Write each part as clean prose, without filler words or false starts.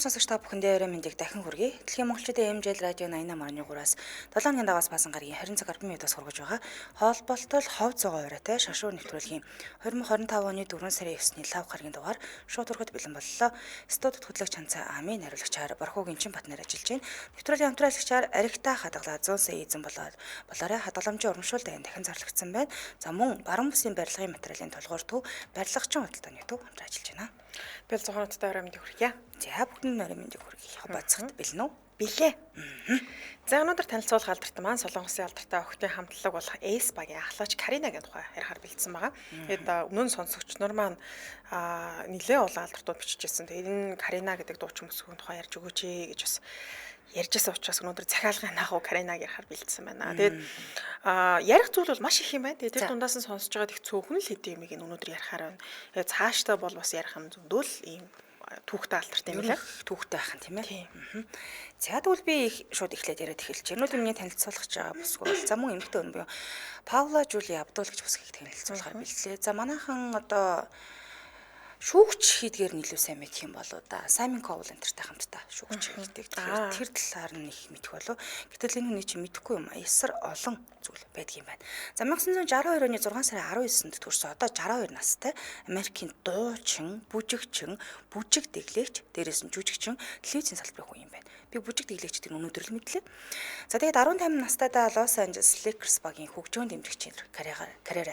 сонсогч та бүхэндээ мэндийг дахин хүргэе. Дэлхийн монголчуудын эмжэл радио 88.3-аас 7 хоногийн даваас баасан гарагийн 20 цаг 10 минутаас хүргэж байгаа. Холболтол хов зогоо ураатай шашуу нэвтрүүлгийн 2025 оны 4 сарын 9-ний лав гарагийн дугаар шууд өргөд бэлэн боллоо. Студид хөтлөгч Цанцаа Амийн хариулагчаар Бархуу Гинчин Батнаар ажиллаж байна. Нэвтрүүлгийн хамтраалагчаар Аригта хадгалаа 100 сая эзэн болоорой хадгаламжийн урамшуул дайнд дахин зарлагдсан байна. За мөн баруун бүсийн барилгын материалын толгуур төв барилгачин худалдааны төв хамтран ажиллаж байна. Би зохиолчтой орой мэндийг хүргье. За бүгд орой мэндийг хүргье. Бацхад бэлэн үү? Билээ. За өнөөдөр танилцуулах алдартай маань Солонгосын алдартай охидын хамтлаг болох Эйс багийн ахлагч Каринагийн тухай ярихаар бэлдсэн байгаа. Тэгээд өмнө нь сонсогч нар маань нэлээд олон алдартууд бичижсэн. Тэгээд энэ Карина гэдэг дуучин мөсгөгийн тухай ярьж өгөөч гэж бас ярьжсэн учраас өнөөдөр захиалгын нахуу Каринаг ярихаар бэлдсэн байна. Тэгээд ярих зүйл бол маш их юм байна. Тэгээд тэр дундаас нь сонсож байгаа их цөөхөн л хэдийн юмыг өнөөдөр ярихаар байна. Тэгээд цаашдаа бол бас ярих юм зөндөл ийм түүхтэй алдартай юм лээ. Түүхтэй байх юм тийм ээ. За тэгвэл би шууд эхлээд яриад эхэлж байна. Өнөөдөр миний танилцуулах байгаа бүсгүй бол за мөн эмэгтэй хүн буюу Паула Жули Абдул гэж бүсгийг танилцуулахаар бэлдлээ. За манайхан одоо шүүгч хийдгээр нь илүү сайн мэдэх юм болоо да. Саймон Коул энтертэй хамтдаа шүүгч хийдэг. Тэр талаар нь их мэдэх болов. Гэтэл энэ хүний чинь мэдэхгүй юм. Ясар олон зүйл байдаг юм байна. За 1962 оны 6 сарын 19-нд төрсөн одоо 62 настай Америкийн дуучин, бүжигчин, бүжиг дэглэгч, дээрээс нь жүжигчин, телевизийн салбарын хүн юм байна. Би бүжиг дэглэгчдийн өнөөдөр л мэдлээ. За тэгээд 18 настайдаа Лос Анжелес Lakers багийн хөгжөөн дэмжигчийн карьераа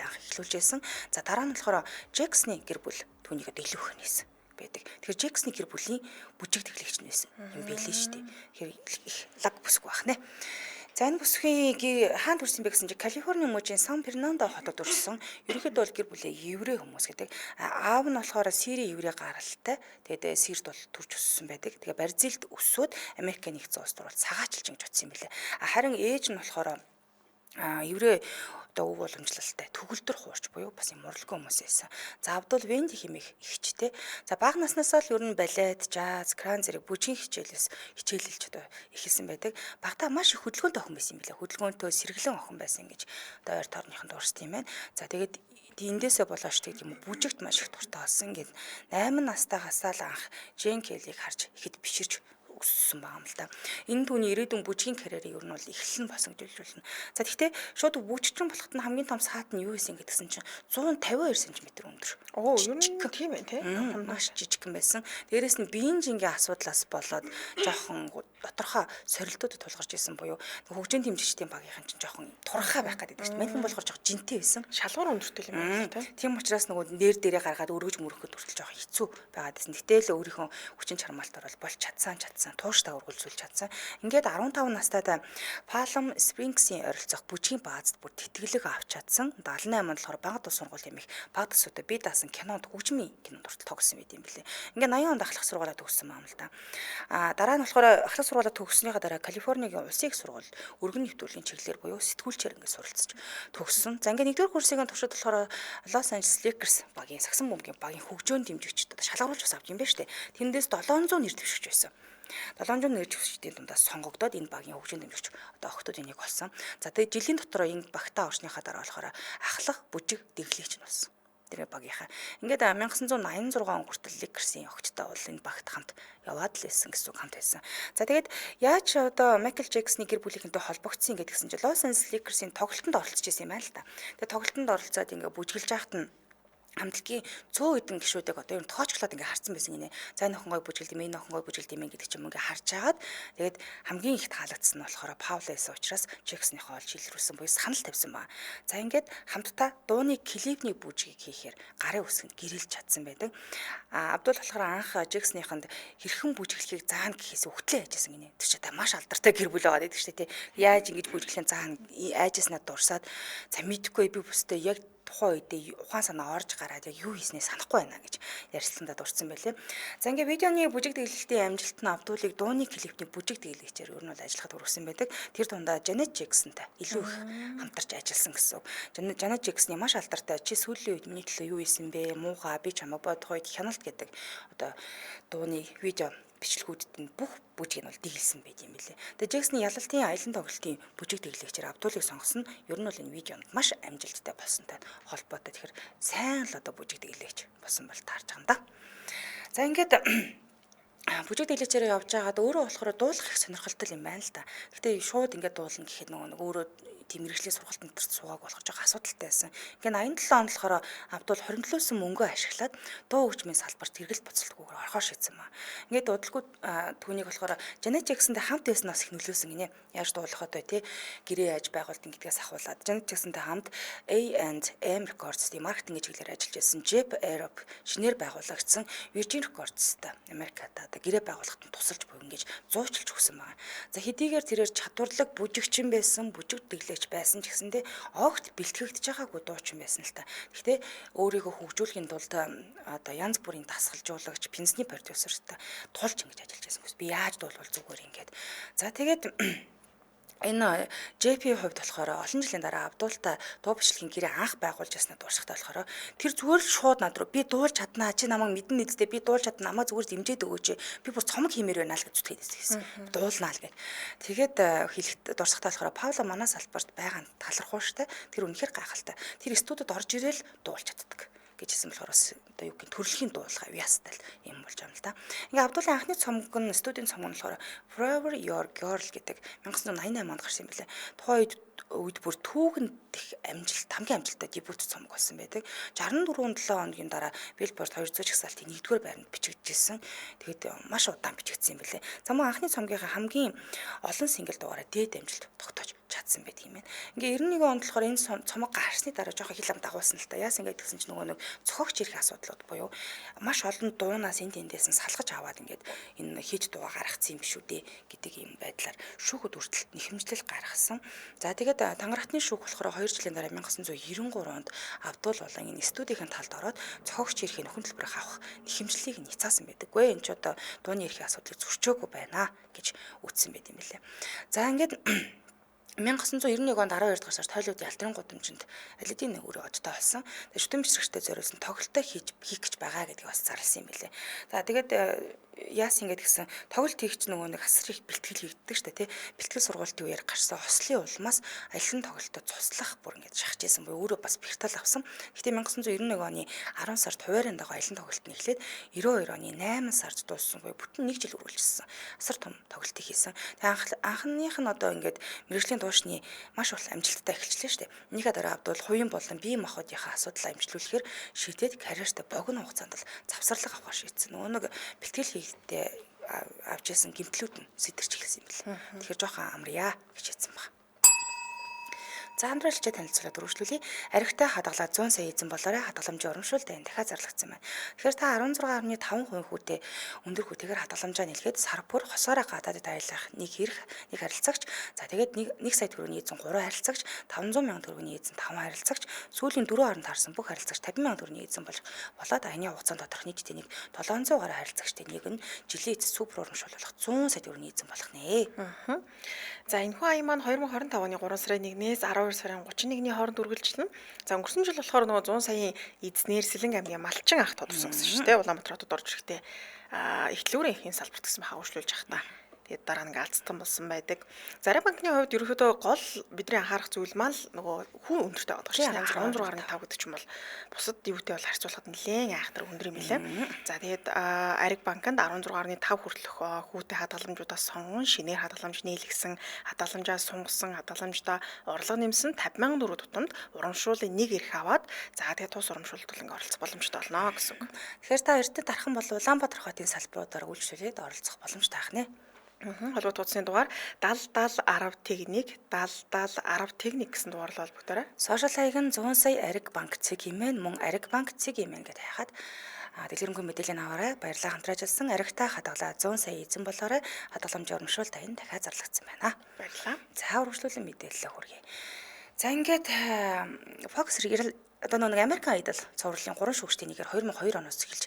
анх эхлүүлж байсан. За дараа нь болохоор Джексны гэр бүл түүнийг дэглэх хөнийсэн байдаг. Тэгэхээр Джексны гэр бүлийн бүжиг дэглэгч нь байсан юм билээ шүү дээ. Тэгэхээр их лаг бүсгүй бах нэ. За энэ бүсгийн хаан төрсөн бэ гэсэн чинь Калифорни мужийн Сан Фернандо хотод төрсэн. Ерөнхийдөө бол гэр бүлээ еврей хүмүүс гэдэг. Аав нь болохоор Сирийн еврей гаралтай. Тэгээд Сирд бол төрж өссөн байдаг. Тэгээд Бразилд өсөөд Америкийн нэгдсэн улсад орол цагаачлж ингэж очсон юм билээ. Харин ээж нь болохоор еврей өв боломжлолтой төгөлдөр хуурч буюу бас юм урлаггүй хүмүүс байсан. За Абдул Венди хэмээх ихчтэй. За бага наснасаа л ер нь балет, жаз, кран зэрэг бүжгийн хичээлэлж одоо эхэлсэн байдаг. Багтаа маш их хөдөлгөөнтэй охин байсан юм билээ. Хөдөлгөөнтэй сэргэлэн охин байсан гэж одоо ойр тойрныханд дуурсан юм байна. За тэгээд эндээсээ болооч гэдэг юм бүжигт маш их дуртай болсон гэд 8 настайгаас л анх Жен Келлиг харж ихэд биширч өссөн байгаа юм л да. Энэ түүний ирээдүйн бүжгийн карьерийг ер нь бол эхлэн босон гэж хэлж болно. За тэгтээ шууд бүжигчин болоход нь хамгийн том саад нь юу байсан гэдгсэн чинь 152 см өндөр. Оо ер нь тийм байх тий. Маш жижигхэн байсан. Дээрээс нь биеийн жингийн асуудлаас болоод жоохон доторхой сорилтуудад тулгарч исэн буюу хөгжийн дэмжигчдийн багийнхан чинь жоохон турхаа байх гэдэг шүү дээ. Мань хүн болохоор жоохон жинтэй байсан. Шалгуур өндөртэй юм байна тий. Тийм учраас нөгөө нээр дээрээ гаргаад өргөж мөрөхөд хүртэл жоохон хэцүү байгаад байсан. Гэтэл өөрийнхөө хүчин чармаалтаар бол болж чадсан тууштай үргэлжлүүлж чадсан. Ингээд 15 настайдаа Palm Springs-ийн ойролцоох бүжгийн баазд бүр тэтгэлэг авч чадсан. 78 онд болохоор Бангад улс сургууль хэмээх баг төсөөдөө бие даасан кинонд хөгжмийн кинонд хүртэл тоглосон байт юм билээ. Ингээд 80 онд ахлах сургуулаа төгссөн юм л да. Дараа нь болохоор ахлах сургуулаа төгссөнийхаа дараа Калифорнигийн улсын их сургууль өргөн нэвтрүүлгийн чиглэлээр буюу сэтгүүлчээр ингээд суралцж төгссөн. За ингээд 1-р курсын туршид болохоор Лос Анжелес Lakers багийн сагсан бөмбөгийн багийн хөгжөөн дэмжигчд одоо шалгаруулж бас авч юм байна штэ. Тэндээс 700 нэр дэвшигч байсан. 700 нэр дэвшигчдийн дундаас сонгогдоод энэ багийн хөгжийн дэмжигч одоо охтуудын нэг болсон. За тэгээд жилийн дотор энэ багтаа орсныхаа дараа болохоор ахлах бүжиг дэглэгч нь болсон. Тэр багийнхаа. Ингээд 1986 он хүртэл Lakers-ийн охидтой бол энэ багт хамт яваад л байсан гэсэн үг хамт байсан. За тэгээд яаж одоо Майкл Джексны гэр бүлийнхэнтэй холбогдсон гэдгсэн чинь Лос Анжелес Lakers-ийн тоглолтод оролцож байсан юм байна л да. Тэгээд тоглолтод оролцоод ингээд бүжгэлж байхад нь хамтлагийн цөө хэдэн гишүүдийг одоо ер нь тоочглоод ингээ харсан байсан гинэ. За энэ охин гой бүжгэлд юм, энэ охин гой бүжгэлд юм гэдэг ч юм ингээ харж агаад тэгээд хамгийн их таалагдсан нь болохоор Пауло байсан учраас Джексныхоо олж илрүүлсэн буюу санал тавьсан ба. За ингээд хамтдаа дууны клипний бүжгийг хийхээр гарын үсгэнд гэрэлж чадсан байдаг. Абдул болохоор анх Джексныханд хэрхэн бүжиглэхийг заана гэхээс өгтлээ яжсэн гинэ. Тэр ч одоо маш алдартай гэр бүл байгаа гэдэг чинь тий. Яаж ингэж бүжиглэн заана айжснаа дурсаад за мэдхгүй би бүстэй яг тухайн үедээ ухаан санаа орж гараад яг юу хийснээ санахгүй байна гэж ярилцлаганд дурдсан байлээ. За ингээ видеоны бүжиг дэглэлтийн амжилт нь Абдулыг дууны клипний бүжиг дэглэгчээр ер нь бол ажиллахад хүргэсэн байдаг. Тэр дундаа Janet Jackson-тай илүү их хамтарч ажилласан гэсэн. Janet Jackson-ы маш алдартай чи сүүлийн үед миний төлөө юу хийсэн бэ? Муухай би чамайг бодох үед хяналт гэдэг одоо дууны видео бичлэгүүдэд нь бүх бүжиг нь бол дэглэсэн байт юм билээ. Тэгээ Джексны ялалтын аялан тоглолтын бүжиг дэглэгчээр Абдулыг сонгосон нь ер нь бол энэ видеонд маш амжилттай болсонтой холбоотой. Тэгэхээр сайн л одоо бүжиг дэглэгч болсон бол таарч байгаа юм да. За ингээд бүжиг дэлгэцээрээ явж байгаад өөрөө болохоор дуулах их сонирхолтой юм байна л да. Гэтэ шууд ингээд дуулна гэхэд нөгөө өөрөө тийм мэрэгжлийн сургалтын дээр суугааг болгож байгаа асуудалтай байсан. Ингээд 87 онд болохоор Абдул хоригдлуулсан мөнгөө ашиглаад дуу хөгжмийн салбарт хэрэгэл буцалтгүйгээр орхоо шийдсэн ба. Ингээд дуудлаггүй түүнийг болохоор Janet Jackson-тай хамт байсан нас их нөлөөсөн гинэ. Яаж дуулахад бай тий гэрээ яаж байгуултын гэдгээс ахуулаад Janet Jackson-тай хамт A&M Records-ийн маркетинг чиглэлээр ажиллаж байсан Jeb Arup шинээр байгуулагдсан Virgin Records-тай Америката гэрээ байгуулахад тусалж буй ингэж зуучилж өгсөн байна. За хэдийгээр тэрээр чадварлаг бүжигчин байсан, бүжиг дэглэгч байсан ч гэсэндээ огт бэлтгэгдэж байгаагүй дуучин байсан л та. Гэхдээ өөрийгөө хөгжүүлэхийн тулд одоо янз бүрийн дасгалжуулагч, пенсний продюсертэй тулж ингэж ажиллаж байсан хүмүүс. Би яаж дуулвал зүгээр ингээд. За тэгээд энэ JP-ийн хувьд болохоор олон жилийн дараа Абдултай дуу бичлэгийн гэрээ анх байгуулж яснаа дууршихтай болохоор тэр зүгээр л шууд над руу би дуулж чаднаа чи намайг мэдэн нэдтэй би дуулж чадна намайг зүгээр дэмжиж өгөөч би бүр цомог хиймээр байна л гэж зүтгэж хэлсэн. Дуулнаа л гэх. Тэгээд хэлэхэд дууршихтай болохоор Павла манай салбарт байгаа нь талархуу штэ тэр үнэхээр гайхалтай. Тэр студид орж ирээл дуулж чаддаг гэж хэлсэн болохоор бас одоо юу гэх төрөлхийн дуулах авьяастай юм болж байгаа юм л да. Ингээ Абдулын анхны цомог нь студийн цомог нь болохоор Forever Your Girl гэдэг 1988 онд гарсан юм билээ. Тухайн үед бүр түүхэнд их амжилт хамгийн амжилттай дебют цомог болсон байдаг. 64-7 хоногийн дараа Billboard 200 жагсаалтын 1-р байранд бичигдсэн. Тэгээд маш удаан бичигдсэн юм билээ. За мөн анхны цомгийнхаа хамгийн олон сингл дугаараа дээд амжилт тогтоож чадсан байдаг юм байна. Ингээ 91 онд болохоор энэ цомог гарсны дараа жоохон хил ам дагуулсан л та. Яасан гэдэг гэсэн чинь нөгөө нэг цогч ирэх асуудлууд буюу маш олон дуунаас энд эндээс нь салгаж аваад ингээд энэ хийж дууга гаргацсан юм биш үү дээ гэдэг юм байдлаар шүүхэд үргэлжлэлт нэхэмжлэл гаргасан. За тэгээд Тангаратны шүүх болохоор 2 жилийн дараа 1993 онд Абдул болон энэ студийн талд ороод цогч ирэхээ нөхөн төлбөрийг авах нэхэмжлэлийг нь хязгаасан байдаг. Гүй энэ ч одоо дууны эрхийн асуудлыг зөрчөөгүй байна гэж үтсэн байт юм билээ. За ингээд 1991 онд 12 дугаар сард Холливуудын алтрын гудамжинд алидийн нэг өрөө одтой болсон. Тэгээд шүтэн бичрэгчтэй зориулсан тоглолтоо хийх гэж байгаа гэдгийг бас зарласан юм билээ. За тэгээд яасан ингээд гэсэн тоглолт хийгч нөгөө нэг асар их бэлтгэл хийгддэг шүү дээ тий. Бэлтгэл сургалтын үеэр гарсан ослын улмаас аялын тоглолтод цуслах бүр ингээд шахаж исэн буюу өөрөө бас бэртэл авсан. Гэхдээ 1991 оны 10 сард хуваарийн дагуу аялын тоглолт нь эхлээд 92 оны 8 сард дууссан буюу бүтэн 1 жил үргэлжилсэн. Асар том тоглолтыг хийсэн. Тэгээд анхных нь одоо ингээд мэрэгжлийн дуушны маш их амжилттай эхэлчихлээ шүү дээ. Энийхээ дараа Абдул хувийн болон бие махбодынхаа асуудлаа амжилтуулахаар шийдээд карьертаа богино хугацаанд л завсарлага авахар шийдсэн. Нөгөө нэг бэлтгэл хийхдээ авч ясан гэмтлүүд нь сэтэрч эхэлсэн юм бэл. Тэгэхээр жоохон амрья гэж хэлсэн баг. За хамтралчид танилцуулаад өргөжлүүлье. Аригтай хадгалаа 100 сая эзэн болоорой хадгаламжийн урамшуул дайн дахиад зарлагдсан байна. Тэгэхээр та 16.5% хүүтэй өндөр хүүтэйгээр хадгаламжаа нэлгээд сар бүр хосоороо гадаадд аялах нэг хэрэг нэг харилцагч. За тэгээд 1 сая төгрөгийн эзэн 3 харилцагч, 500 мянган төгрөгийн эзэн 5 харилцагч, сүүлийн 4 хооронд харсан бүх харилцагч 50 мянган төгрөгийн эзэн болж болоод аяны хугацаанд доторх нийтдээ нэг 700 гаруй харилцагчтай нэг нь жилийн эцэс супер урамшуул болох 100 сая төгрөгийн эзэн болох нэ. За энэ хүн аян маань 2025 оны 3 сарын 1-ээс 12 сарын 31-ний хооронд үргэлжилнэ. За өнгөрсөн жил болохоор нөгөө 100 саяын эзнэр Сэлэнг аймгийн Малчин ах тодорсон гэсэн шүү дээ. Улаанбаатар хотод орж ирэхдээ ихтлүүрийн эхийн салбарт гэсэн баха хөгжлүүлж явах та. Тэгээд дараа нь алдсан болсон байдаг. Зарим банкны хувьд ерөнхийдөө гол бидний анхаарах зүйл маань л нөгөө хүн өндөртэй байдаг шүү дээ. 16.5 гэдэг ч юм бол бусад юутэй бол харьцуулахад нэлээд айхтар өндөр юм билээ. За тэгээд Ариг банкнд 16.5 хүртэлх хүүтэй хадгаламжуудаас сонгон шинээр хадгаламж нийлгсэн, хадгаламжаа сунгасан, хадгаламждаа орлого нэмсэн 50,000 төгрөг тутамд урамшуулын нэг эрх аваад за тэгээд тус урамшуулалт бол ингээ оролцох боломжтой болно гэсэн үг. Тэгэхээр та эртний дархан бол Улаанбаатар хотын салбаруудаар үйлчлүүлээд оролцох боломжтой ах нэ. Холбоо туудсны дугаар 70 10 техник 70 10 техник гэсэн дугаар л холбогдорой. Сошиал хаяг нь 100 сая Ариг банк цэг хэмээн мөн Ариг банк цэг хэмээн гэдээ хайхад дэлгэрэнгүй мэдээлэл аваарай. Баярлалаа хамтран ажилласан Аригтай хадгалаа 100 сая эзэн болоорой хадгаламжийн урамшуул тань дахиад зарлагдсан байна. Баярлалаа. За үргэлжлүүлэн мэдээлэлээ хүргэе. За ингээд Fox одоо нэг Американ Idol цувралын 3 шүүгчдийн нэгээр 2002 оноос эхэлж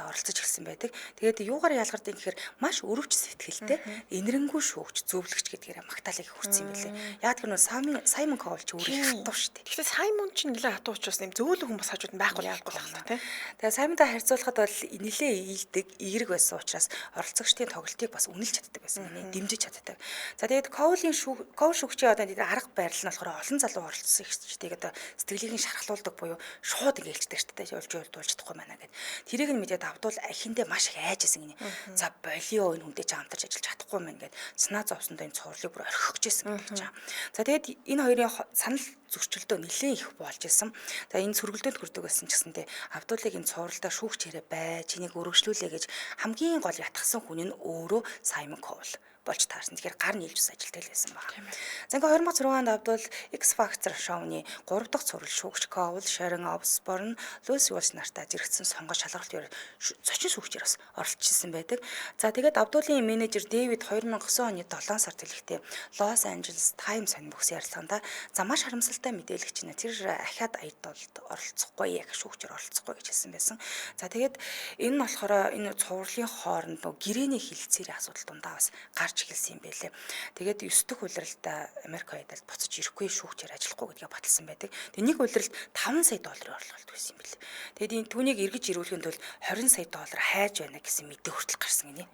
оролцож эхэлсэн байдаг. Тэгээд юугаар ялгардаг гэхээр маш өрөвч сэтгэлтэй энэрэнгүй шүүгч, зөвлөгч гэдгээр магтаалыг хүртсэн юм билээ. Яг тэр нөө Саймон Коул ч өөрөө хатуу шүү дээ. Тэгэхээр Саймон ч нэлээд хатуу учраас юм зөөлөн хүн бас хажууд нь байхгүй ялахгүй байна тийм. Тэгээд Саймонтай харьцуулахад бол нэлээ ийдэг, эерэг байсан учраас оролцогчдын тоглолтыг бас үнэлж чаддаг байсан юм. Дэмжиж чаддаг. За тэгээд Коул шүүгчийн одоо арга барил нь болохоор олон залуу оролцсон ихчдийг одоо сэтгэлийг нь шархлуулах дуулдаг буюу шууд ингэ хэлцдэг шүү дээ. Дуулж чадахгүй байна гэд. Тэрийг нь мэдээд Абдул хиндэ маш их айжсэн гинэ. За болио энэ хүнтэй ч хамтарч ажиллаж чадахгүй мэн гэд санаа зовсондоо энэ цувралыг бүр орхиж гисэн гэж байгаа. За тэгээд энэ хоёрын санал зөрчилдөө нэлээд их болж исэн. За энэ сөргөлдөөд хүрдэг байсан ч гэсэндээ Абдулыг энэ цувралдаа шүүгч хэрэг бай, чинийг өргөжлүүлээ гэж хамгийн гол ятгсан хүн нь өөрөө Саймон Коул болж таарсан. Тэгэхээр гар нийлж ус ажилтдаг байсан байна. За ингээ 2006 онд Абдул X Factor шоуны 3 дахь цуврал шүүгч Коул, Sharon Osbourne, Lucy Walsh нартай зэрэгцсэн сонгож шалгалтын зочин шүүгчээр бас оролцсон байдаг. За тэгээд Абдулын менежер Дэвид 2009 оны 7 сард хэлэхдээ Los Angeles Times сонин бүхсэн ярилцлаганда за маш харамсалтай мэдээлэгч нэ тэр ахаад аялалд оролцохгүй яг шүүгчээр оролцохгүй гэж хэлсэн байсан. За тэгээд энэ нь болохоор энэ цувралын хооронд гэрээний хилцээрийн асуудал дундаа бас гарч эхэлсэн юм байлээ. Тэгээд 9 дахь улиралдаа Америк Айдалд буцаж ирэхгүй шүүгчээр ажиллахгүй гэдгээ баталсан байдаг. Тэгээд нэг улиралд 5 сая долларын орлогот байсан юм байлээ. Тэгээд энэ түүнийг эргэж ирүүлэхэд бол 20 сая доллар хайж байна гэсэн мэдээ хүртэл гарсан гинэ.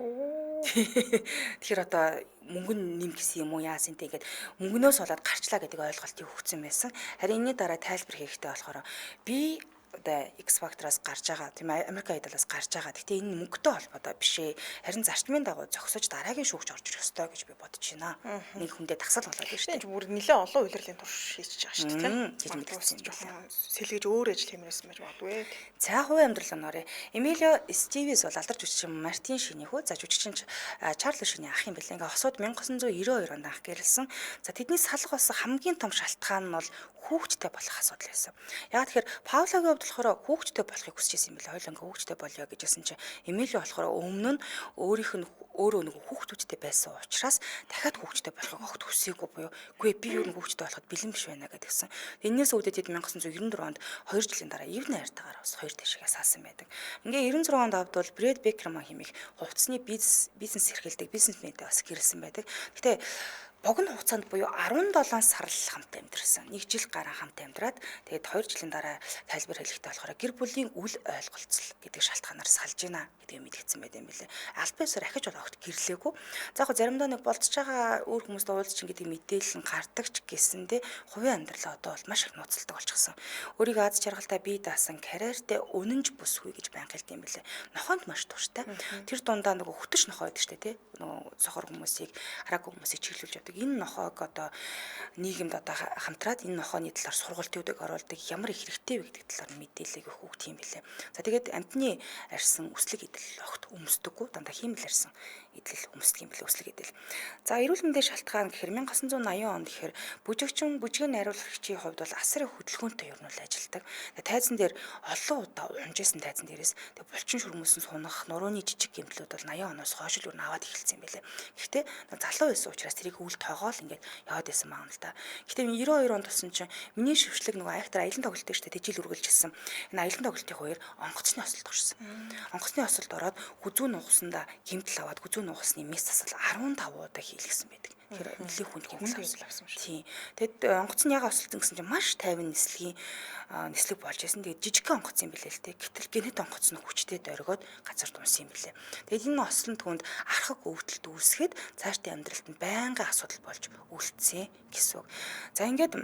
Тэгэхээр одоо мөнгө нэм гэсэн юм уу яасан те ингээд мөнгнөөс болоод гарчлаа гэдэг ойлголтыг өгсөн байсан. Харин энэний дараа тайлбар хийхдээ болохоор би одоо X Factor-аас гарч байгаа тийм Америк Айдалаас гарч байгаа. Гэхдээ энэ мөнгөтэй холбоотой биш ээ. Харин зарчмын дагуу зогсож дараагийн шүүгч орж ирэх ёстой гэж би бодож байна. Нэг хүндээ дагсал болоод байна шүү дээ. Бүр нэлээд олон улирлын турш хийж байгаа шүү дээ. Гэж мэдсэн юм байна. Сэлгэж өөр ажил хиймээрсэн байж магадгүй. За хувийн амьдрал онороо Эмилио Стивис бол алдарч жүжигчин Мартин Шиний хүү. За жүжигчин Чарлз Шиний ах юм байна. Ингээ хосууд 1992 онд анх гэрэлсэн. За тэдний салах болсон хамгийн том шалтгаан нь бол хүүхэдтэй болох асуудал байсан. Яг тэгэхээр Паулогийн хувьд болохоор хүүхэдтэй болохыг хүсэж байсан юм байна. Хойлоо ингээ хүүхэдтэй болёо гэжсэн чинь Эмилио болохоор өмнө нь өөрийнх нь өөрөө нэг хүүхдүүдтэй байсан учраас дахиад хүүхдтэй болохыг огт хүсээгүй буюу үгүй би юу нэг хүүхдтэй болоход бэлэн биш байна гэдгсэн. Энээс үүдээд 1994 онд 2 жилийн дараа Ивн хайртайгаар бас 2 дэшигээ салсан байдаг. Ингээ 96 онд Абдул Брэд Бекерман хэмээх хувцсны бизнес эрхэлдэг бизнесментэй бас гэрэлсэн байдаг. Гэтэ богино хугацаанд буюу 17 сар л хамт амьдрсан. 1 жил гараа хамт амьдраад тэгээд 2 жилийн дараа тайлбар хэлэхдээ болохоор гэр бүлийн үл ойлголцол гэдэг шалтгаанаар салж гинэ гэдгийг мэдгдсэн байт юм билээ. Аль биесээр ахиж бол огт гэрлээгүй. За яг заримдаа нэг болцож байгаа өөр хүмүүст уулзчин гэдэг мэдээлэл нь гардаг ч гэсэндээ хувийн амьдралаа одоо бол маш их нууцлалдаг болчихсон. Өөрийгөө аз жаргалтай бие даасан карьертэй үнэнж бүсгүй гэж баян хэлдэг юм билээ. Нохоонд маш тууштай. Тэр дундаа нөгөө хөтөч нохоо байдаг шүү дээ, тий. Нөгөө сохор хүмүүсийг, хараагүй хүмүүсийг чиглүүлж явдаг. Энэ нохоог одоо нийгэмд одоо хамтраад энэ нохооны талаар сургалтуудыг оруулдаг ямар их хэрэгтэй вэ гэдэг талаар мэдээлэл өгөх үг тийм билээ. За тэгээд амтны арьсан үслэг идэл огт өмсдөггүй, дандаа хиймэл арьсан идэл өмсдөг юм билээ, үслэг идэл. За эрүүл мэндийн шалтгаан гэхээр 1980 онд гэхээр бүжгийн найруулагчийн хувьд бол асар их хөдөлгөөнтэй ер нь л ажилдаг. Тайзан дээр олон удаа унжсэн тайзан дээрээс тэг булчин шүрмөсөн сунах, нурууны жижиг гэмтлүүд бол 80 оноос хойш л ер нь аваад эхэлсэн юм билээ. Гэхдээ залуу байсан учраас тэрийг үл тоогоол ингээд яваад байсан маа л да. Гэхдээ 92 онд болсон чинь миний шившлэг нөгөө актер аялан тоглолттой шүү дээ, жил үргэлжилсэн. Энэ аялан тоглолтын хоёр онгоцны осолд орсон. Онгоцны осолд ороод хүзүү нугасандаа гэмтэл аваад хүзүү нугасны мис засал 15 удаа хийлгсэн байдаг. Тэр нэлээд хүнд гэмтэл авсан шүү. Тийм. Тэгэд онгоц нь яга осолдсон гэсэн чинь маш тайван нислэг болж байсан. Тэгээд жижигхэн онгоц юм билээ л те. Гэтэл генет онгоц нь хүчтэй дөргөөд газар дунсан юм билээ. Тэгээд энэ ослон түнд архаг өвдөлт үүсгэхэд цаашдын амьдралд нь байнгын асуудал болж үлдсэн гэсэн үг. За ингээд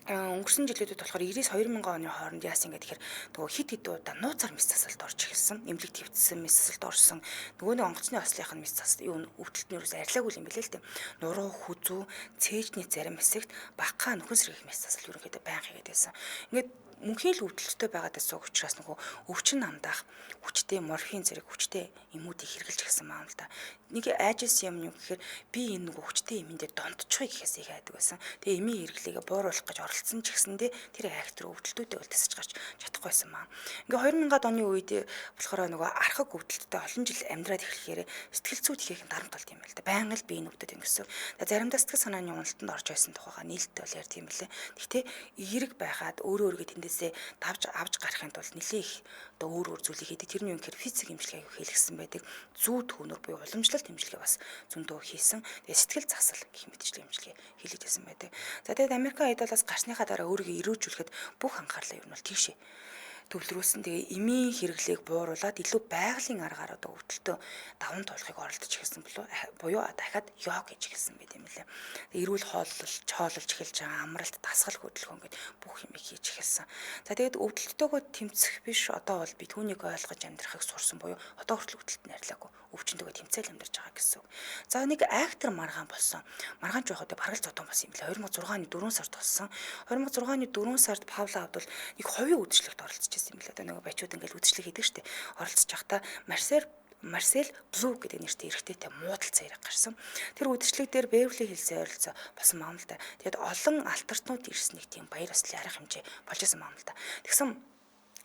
өнгөрсөн жилүүдэд болохоор 92 оны хооронд яасан гэхээр нөгөө хит удаа нууцаар мис засалд орж эхэлсэн. Эмнэлэг твцсэн мис засалд орсон. Нөгөө нэг онгоцны ослынх нь мис засалд юу өвдөлтний юус арилаагүй юм билээ л дээ. Нуруу, хүзүү, цээжний зарим хэсэгт багахан нөхөн сэргийх мис засал ерөнхийдөө байнга хийгээд байсан. Ингээд мөнхийн л өвдөлттэй байгаа гэсэн учраас нөгөө өвчин амдаах хүчтэй морфин зэрэг хүчтэй эмүүдийг хэрглэж гисэн маа л да. Нэг айжсэн юм юу гэхээр би энэ нөгөө хүчтэй эмэндээ донтчихъя гэхээс их айдаг байсан. Тэгээ эмийн хэрэглээгээ бууруулах гэж оролцсон ч гэсэндээ тэр актер өвдөлтүүдээ бол тасаж гарч чадахгүйсэн маа. Ингээ 2000-ад оны үед болохоор нөгөө архаг өвдөлттэй олон жил амьдраад эхлэхээр сэтгэл зүйд их дарамт болд юм байл да. Байнга л би энэ өвдөд ингэсэн. Заримдаа сэтгэл санааны уналтанд орж байсан тухайга нийлэлтэй бол ярьд юм билээ. Гэхдээ эерэг байхад өөрөө тэндээсээ авж гарахын тулд нэлээ их одоо өөр зүйлийг хийдэг. Тэрний юм гэхээр физик имчилгээ аягүй хийлгсэн байдаг. Зүү төхөөнөр буюу уламжлалт имчилгээ бас зөндөө хийсэн. Тэгээ сэтгэл засал гэх мэтчлэг имчилгээ хийлгэж байсан байдаг. За тэгээд Америк Айдолоос гарсныхаа дараа өөрийгөө ирүүжүүлэхэд бүх анхаарлаа ер нь бол тийшээ төвлөрүүлсэн. Тэгээ эмийн хэрэглээг бууруулад илүү байгалийн аргаар одоо өвдөлтөө даван туулахыг оролдож эхэлсэн буюу дахиад йог хийж эхэлсэн байт юм лээ. Тэгээ эрүүл хооллож эхэлж байгаа, амралт, дасгал хөдөлгөөн гэд бүх юм хийж эхэлсэн. За тэгээд өвдөлтөөгөө тэмцэх биш одоо бол би түүнийг ойлгож амьдрахыг сурсан буюу одоо хүртэл өвдөлт найрлаагүй. Өвчнөдөө тэмцээл амьдарч байгаа гэсэн үг. За нэг актер Маргаан болсон. Маргаан ч яхад бараг л зодон болсон юм лээ. 2006 оны 4 сард болсон. 2006 оны 4 сард Павла Абдул нэг хувийн үдшилтэд оролцож байсан юм лээ. Одоо нэг бачууд ингээл үдшилэг хийдэг штеп. Оролцож байхдаа Марсель Блу гэдэг нэртэй эрэгтэйтэй муудалцсан яриг гарсан. Тэр үдшилэг дээр Бэверли Хиллсийн ойролцоо болсон маам л да. Тэгээд олон алтартнууд ирсэн нэг тийм баяр ёслолын арга хэмжээ болж исэн маам л да. Тэгсэн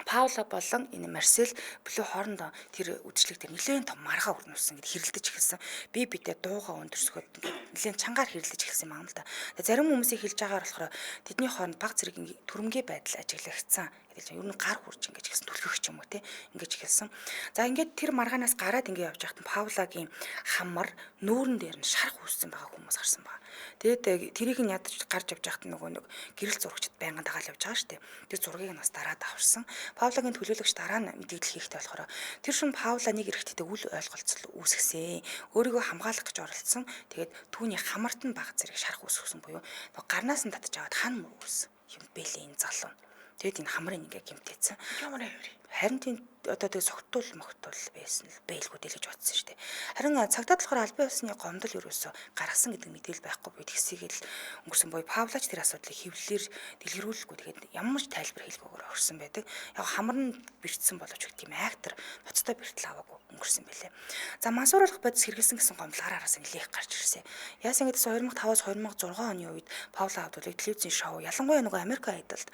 Паула болон энэ Марсель Блу хоорондоо тэр үдшилэг дээр нэлээд том маргаа өрнүүлсэн гэдэг хэрэлдэж эхэлсэн. Би бидээ дуугаа өндөрсгөөд нэлээд чангаар хэрэлдэж эхэлсэн юм аа л да. Зарим хүмүүсийн хэлж байгаагаар болохоор тэдний хооронд баг зэрэг түрэмгий байдал ажиглагдсан. Ер нь гар хурж ингэж гэсэн түлхэх ч юм уу те ингэж эхэлсэн. За ингээд тэр маргаанаас гараад ингэ явж байхад Паулагийн хамар нүүрэн дээр нь шарх үүссэн байгаа хүмүүс гарсан байна. Тэгээд тэрийг нь ядаж гарч явж байхад нөгөө нэг гэрэл зурагчд байнгын дагаал явж байгаа шүү дээ. Тэр зургийг нь бас дараад аварсан. Паулагийн төлөөлөгч дараа нь мэдээлэл хийхдээ болохоор тэр шин Паула нэг эрэгтэйтэй үл ойлголцол үүсгэсэн. Өөрийгөө хамгаалах гэж оролцсон. Тэгээд түүний хамарт нь баг зэрэг шарх үүсгэсэн буюу гарнаас нь татж аваад хан мөр үүссэн юм бэлээ энэ залуу. Тэгэд энэ хамрын ингээ гимтээсэн. Ямар юм бэ? Харин тийм одоо тэг согтуул байсан л бэлгүүд л гэж бодсон шүү дээ. Харин цагдаад болохоор албан ёсны гомдол ерөөсө гаргасан гэдэг мэдээлэл байхгүй буй тэгсийг л өнгөрсөн буй Павлач тэр асуудлыг хэвлэлээр дэлгэрүүлэхгүй тэгээд ямар ч тайлбар хэлгүйгээр орсон байдаг. Яг хамар нь бэртсэн боловч гэх тийм актер ноцтой бэртэл аваагүй өнгөрсөн байлээ. За мансууруулах бодис хэрэгэлсэн гэсэн гомдол араас нэлээх гарч ирсэн. Яасан гэдээс 2005-аас 2006 оны үед Павла Абдулыг телевизийн шоу ялангуяа нөгөө Америк айдолд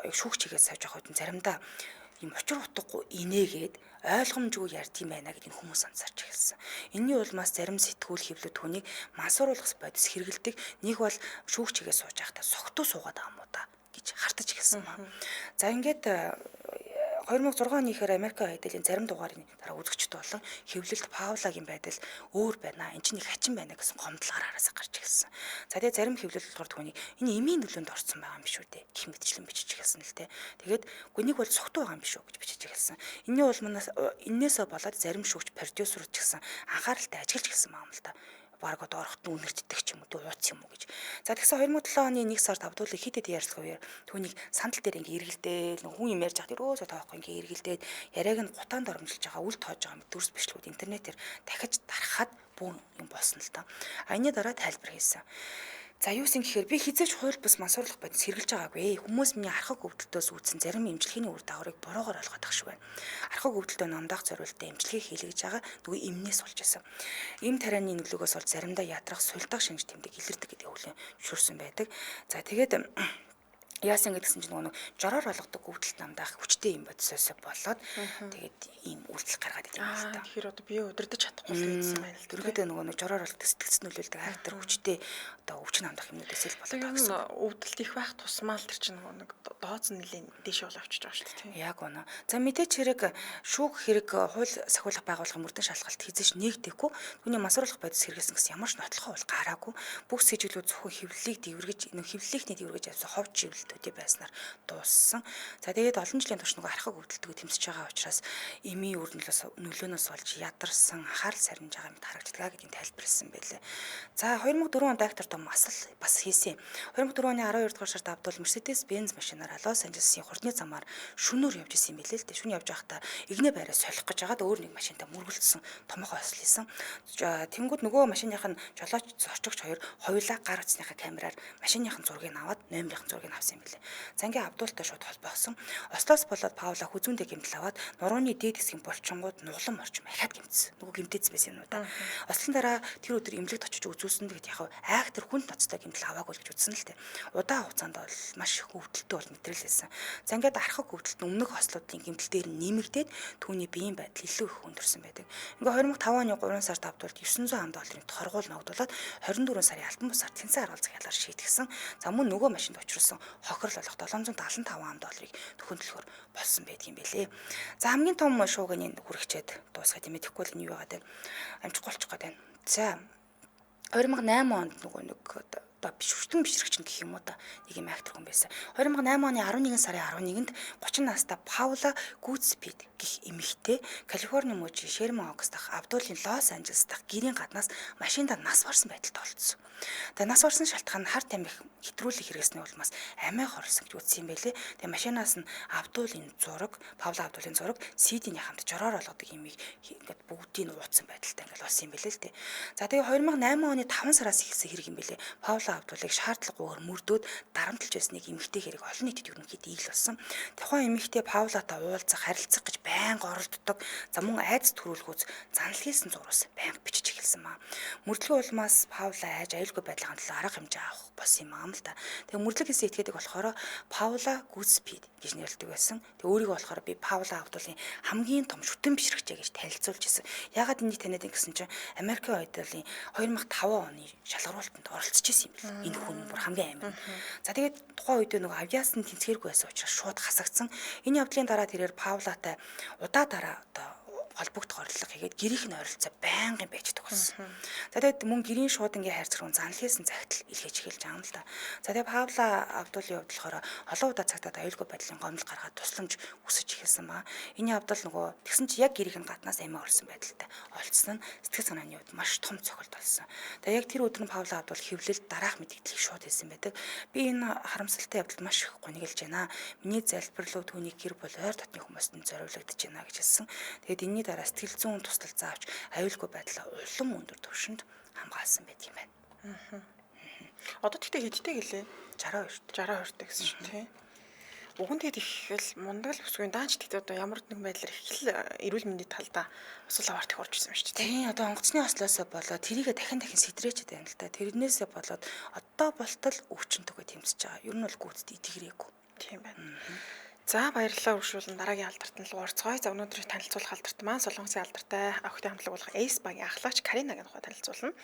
шүүгч хийгээд савж явах үед заримдаа юм учир утгагүй инээгээд ойлгомжгүй ярьд юм байна гэдгийг хүмүүс анзаарч эхэлсэн. Энийний улмаас зарим сэтгүүл хэвлэл түүнийг мансууруулах бодис хэрэгэлдэг. Нэг бол шүүгчгээ сууж байхдаа согтуу суугаад байгаа юм уу та гэж хартаж эхэлсэн байна. За ингээд 2006 оны ихээр Америк айдолын зарим дугаарын дараа үзэгчд болон хэвлэлд Паулагийн байдал өөр байна. Энд чинь нэг хачин байна гэсэн гомдол гараараас гарч ирсэн. За тэгээ зарим хэвлэл болохоор түүний энэ эмийн нөлөөнд орсон байгаа юм биш үү те. Гэх мэтчлэн бичиж эхэлсэн л те. Тэгээд гүнийг бол согтуу байгаа юм биш үү гэж бичиж эхэлсэн. Энэний улмаас энээсээ болоод зарим шүүгч продюсерууд ч гэсэн анхааралтай ажиглаж эхэлсэн байгаа юм л та. Бараг одоо орохт нь үнэрддэг ч юм уу ууц юм уу гэж. За тэгсэн 2007 оны 1 сард Абдулыг хит ярилцлага үеэр түүнийг сандал дээр ингээ эргэлдээл хүн юм ярьж хахад өрөөсөө тоохгүй ингээ эргэлдээд яриаг нь гутаанд оромжилж байгаа үл тоож байгаа дүрс бичлэгүүд интернетээр дахиж дарахад бүүн юм болсон л та. Энэний дараа тайлбар хийсэн. За юусэн гэхээр би хизээч хууль бус мансууруулах бодис хэрэгжилж байгаагүй. Хүмүүс миний архаг өвдөлтөөс үүдсэн зарим эмчилгээний үр дагаврыг буруугаар ойлгоод ах шиг байна. Архаг өвдөлтөө номдоох зориултаа эмчилгээ хийлгэж байгаа нөгөө эмнээс болж байсан. Эм тарианы нөлөөгөөс бол заримдаа ядрах, сулдах шинж тэмдэг илэрдэг гэдэг өвлөн шүрсэн байдаг. За тэгээд яасан гэдгсэн чинь нөгөө жороор болгодог өвдөлт намдаах хүчтэй юм бодисоос болоод тэгээд ийм үйлдэл гаргаад идэв юм л та. Тэгэхээр одоо бие удирдах чадахгүй байсан байна л. Тэргээд нөгөө жороор болгодог сэтгэлс нөлөөлдөг актер хүчтэй одоо өвчин намдах юмнуудаас л болоод байгаа гэсэн. Өвдөлт их байх тусмаа л тэр чинь нөгөө нэг дооц нь нэлийн дэш бол авчиж байгаа шүү дээ. Яг үнэ. За мэдээч хэрэг шүүх хэрэг хууль сахиулах байгууллагын мөрдөн шалгалт хийжээш нэгдэхгүй түүний мансууруулах бодис хэрэгэлсэн гэсэн ямар ч нотлохоо бол гараагүй. Бүх сэжиглүүд зөвхөн хэвлэлийг дэвэргэж хэвлэлийнхний дэвэргэж авсан ховч чиглэлтүүдийн байснаар дууссан. За тэгээд олон жилийн турш нөгөө архаг өвдөлтөд тэмцэж байгаа учраас эмийн үр нөлөөнөөс болж ядарсан анхаарал сарниж байгаа юм харагддаг гэдгийг тайлбарласан байлээ. За 2004 онд актер том бас хийсэн. 2004 оны 12 дугаар сард Абдул Mercedes-Benz машинаар Лос Анжелесийн хурдны замаар шөнөөр явж исэн юм билээ л дээ. Шөнө явж байхдаа игнэ байраа солих гэж байгаад өөр нэг машинтай мөргөлдсөн томоохон ослийсан. Тэнгүүд нөгөө машиных нь жолооч зорчигч хоёр хоёулаа гар утасныхаа камераар машиных нь зургийг аваад номерын зургийг авсан юм билээ. За ингээ Абдултай шууд холбоосон. Ослоос болоод Паула хүзүүндээ гэмтэл аваад нурууны дээд хэсгийн булчингууд нуглан орчим ахаад гэмтсэн. Нөгөө гэмтээц байсан юм уу та. Ослон дараа тэр өдөр эмнэлэгт очиж үзүүлсэн тэгээд яг актер хүнд ноцтой гэмтэл аваагүй гэж үзсэн л дээ. Удаан хугацаанд бол маш их өвдөлтөд бол мэдрэлсэн. За ингээд архаг өвдөлт өмнөх ослуудын гэмтэл дээр нэмэгдээд түүний биеийн байдал илүү их өндөрсөн байдаг. Ингээ 2005 оны 3 сард Абдулд 900 ам долларын торгуул ногдуулаад 24 сарын альбан бусаар тэнцэн харуулах ялгаар шийтгсэн. За мөн нөгөө машинд очирсан хохирол болох 775 ам долларыг төхөндөлөхөөр болсон байдаг юм билээ. За хамгийн том шуугины хүрэгчээд дуусгах юм тэгэхгүй л энэ юу яагаад амжихгүй болчих гээд байна. За 2008 онд нөгөө нэг одоо биш хүчтэн бишрэгч гэх юм уу да нэг юм актер хүн байсан. 2008 оны 11 сарын 11-нд 30 настай Паула Гудспид гэх эмэгтэй Калифорни мужийн Шерман Огст дахь Абдулын Лос Анжелес дахь гэрийн гаднаас машиндаа нас барсан байдалтай олдсон. Тэгээ нас барсан шалтгаан нь харт амих хэтрүүлэх хэрэгсний улмаас амиа хорлсон гэж үзсэн юм байлээ. Тэгээ машинаас нь Абдулын зураг, Паула Абдулын зураг CD-ний хамт жороор олгодог юмыг ингээд бүгдийг нь ууцсан байдалтай ингээд болсон юм байлээ л дээ. За тэгээ 2008 оны 5 сараас ихсэн хэрэг юм байлээ. Паула Абдулыг шаардлагагүйгээр мөрдөөд дарамтлж байсан нэг эмэгтэй хэрэг олон нийтэд ерөнхийдөө ил болсон. Тухайн эмэгтэй Паулатай уулзах, харилцах гэж байнга оролддог. За мөн айдас төрүүлгүүц занал хийсэн зурвас байнга бичиж эхэлсэн маа. Мөрдлөгийн улмаас Паула айж аюулгүй байдлын төлөө арга хэмжээ авах болсон юм аа л да. Тэгээ мөрдлөг хийсэн этгээдэг болохоор Паула Гудспид гэж нэрлэдэг байсан. Тэгээ өөрийгөө болохоор би Паула Абдулын хамгийн том шүтэн бишрэгчээ гэж танилцуулж ирсэн. Ягаад энийг таниад гэсэн чинь Америкийн ойдлын 2005 оны шалгаруултанд оролцож ирсэн юм бэл. Энэ хүн бүр хамгийн амин. За тэгээд тухайн үед нөгөө авиас нь тэнцвэргүй байсан учраас шууд хасагдсан. Энэ явдлын дараа тэрээр Паулатай удаа дараа одоо холбогдох орлого хийгээд гэрийнх нь ойролцоо байнгын байждаг болсон. За тэгээд мөн гэрийн шууд ингээ хайрцаг руу занал хийсэн цагт л илгээж эхэлж байгаа юм л да. За тэгээд Паула Абдулын хувьд болохоор олон удаа цагтаад аюулгүй байдлын гомдол гаргаад тусламж өсөж эхэлсэн ба энэ явдал нөгөө тэгсэн чи яг гэрийнх нь гаднаас амиа орсон байдалтай олцсон нь сэтгэл санааны хувьд маш том цохилт болсон. Тэгээд яг тэр өдөр нь Паула Абдул хэвлэлд дараах мэдээллийг шууд хэлсэн байдаг. Би энэ харамсалтай явдалд маш их гонёглож байна. Миний залбирлуу түүний гэр бүл ойр дотны хүмүүст нь зориулагдаж байна гэж хэлсэн. Тэгээд энэ дараа сэтгэл зүйн тусдал заавч аюулгүй байдлаа улам өндөр түвшинд хамгаалсан байдаг юм байна. Одоо тэгтээ хэдтэй гэлээ? 62 гэсэн шүү тий. Уг нь тэгэд их л мундаг л бүсгүй даанч тэгтээ одоо ямар нэг байдлаар их л эрүүл мэндийн талдаа асуул аваарт их орж ирсэн юм шүү дээ. Тийм одоо онгоцны ослоосоо болоод тэрийгэ дахин сэтрээчээд байна л да. Тэрнээсээ болоод одоо болтол өвчнөдөгөө тэмцэж байгаа. Ер нь бол гүйцэд итгэрээгүй. Тийм байна. За баярлалаа үршүүлэн дараагийн алдарт нь орцгой. За өнөөдрийн танилцуулах алдарт маань Солонгосын алдартай охидын хамтлаг болох Ace багийн ахлагч Каринагийн тухай танилцуулна.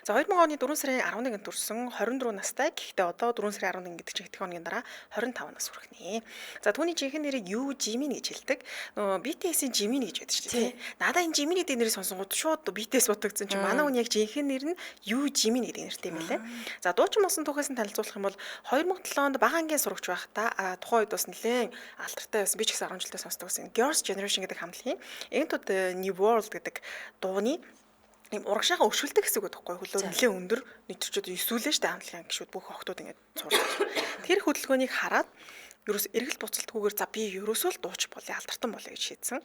За 2000 оны 4 сарын 11-нд төрсэн 24 настай. Гэхдээ одоо 4 сарын 11 гэдэг чинь хэдхэн хоногийн дараа 25 нас хүрэхнэ. За түүний жинхэнэ нэрийг Ю Жимин гэж хэлдэг. BTS-ийн Жимин гэж байдаг шүү дээ. Надаа энэ Жимин гэдэг нэрийг сонсонгууд шууд BTS бодогдсон чинь манай хүн яг жинхэнэ нэр нь Ю Жимин гэдэг нэртэй юм лээ. За дуучин болсон түүхээс нь танилцуулах юм бол 2007 онд бага ангийн сурагч байхдаа тухайн үед бас нэлээд алдартай байсан. Би ч гэсэн 10 жилдээ сонсдог байсан. Girls' Generation гэдэг хамтлагийн Into the New World гэдэг дууны ийм урагшаага өршүүлдэг гэсэн үг байхгүй хөлөө нэлээд өндөр нийтчүүд эсвүүлэн штэ хамтлагийн гişүүд бүх охтууд ингэж цуурлаж. Тэр хөдөлгөөнийг хараад ерөөс эргэл буцалтгүйгээр за би ерөөсөө л дууч болъё алдартан болъё гэж шийдсэн.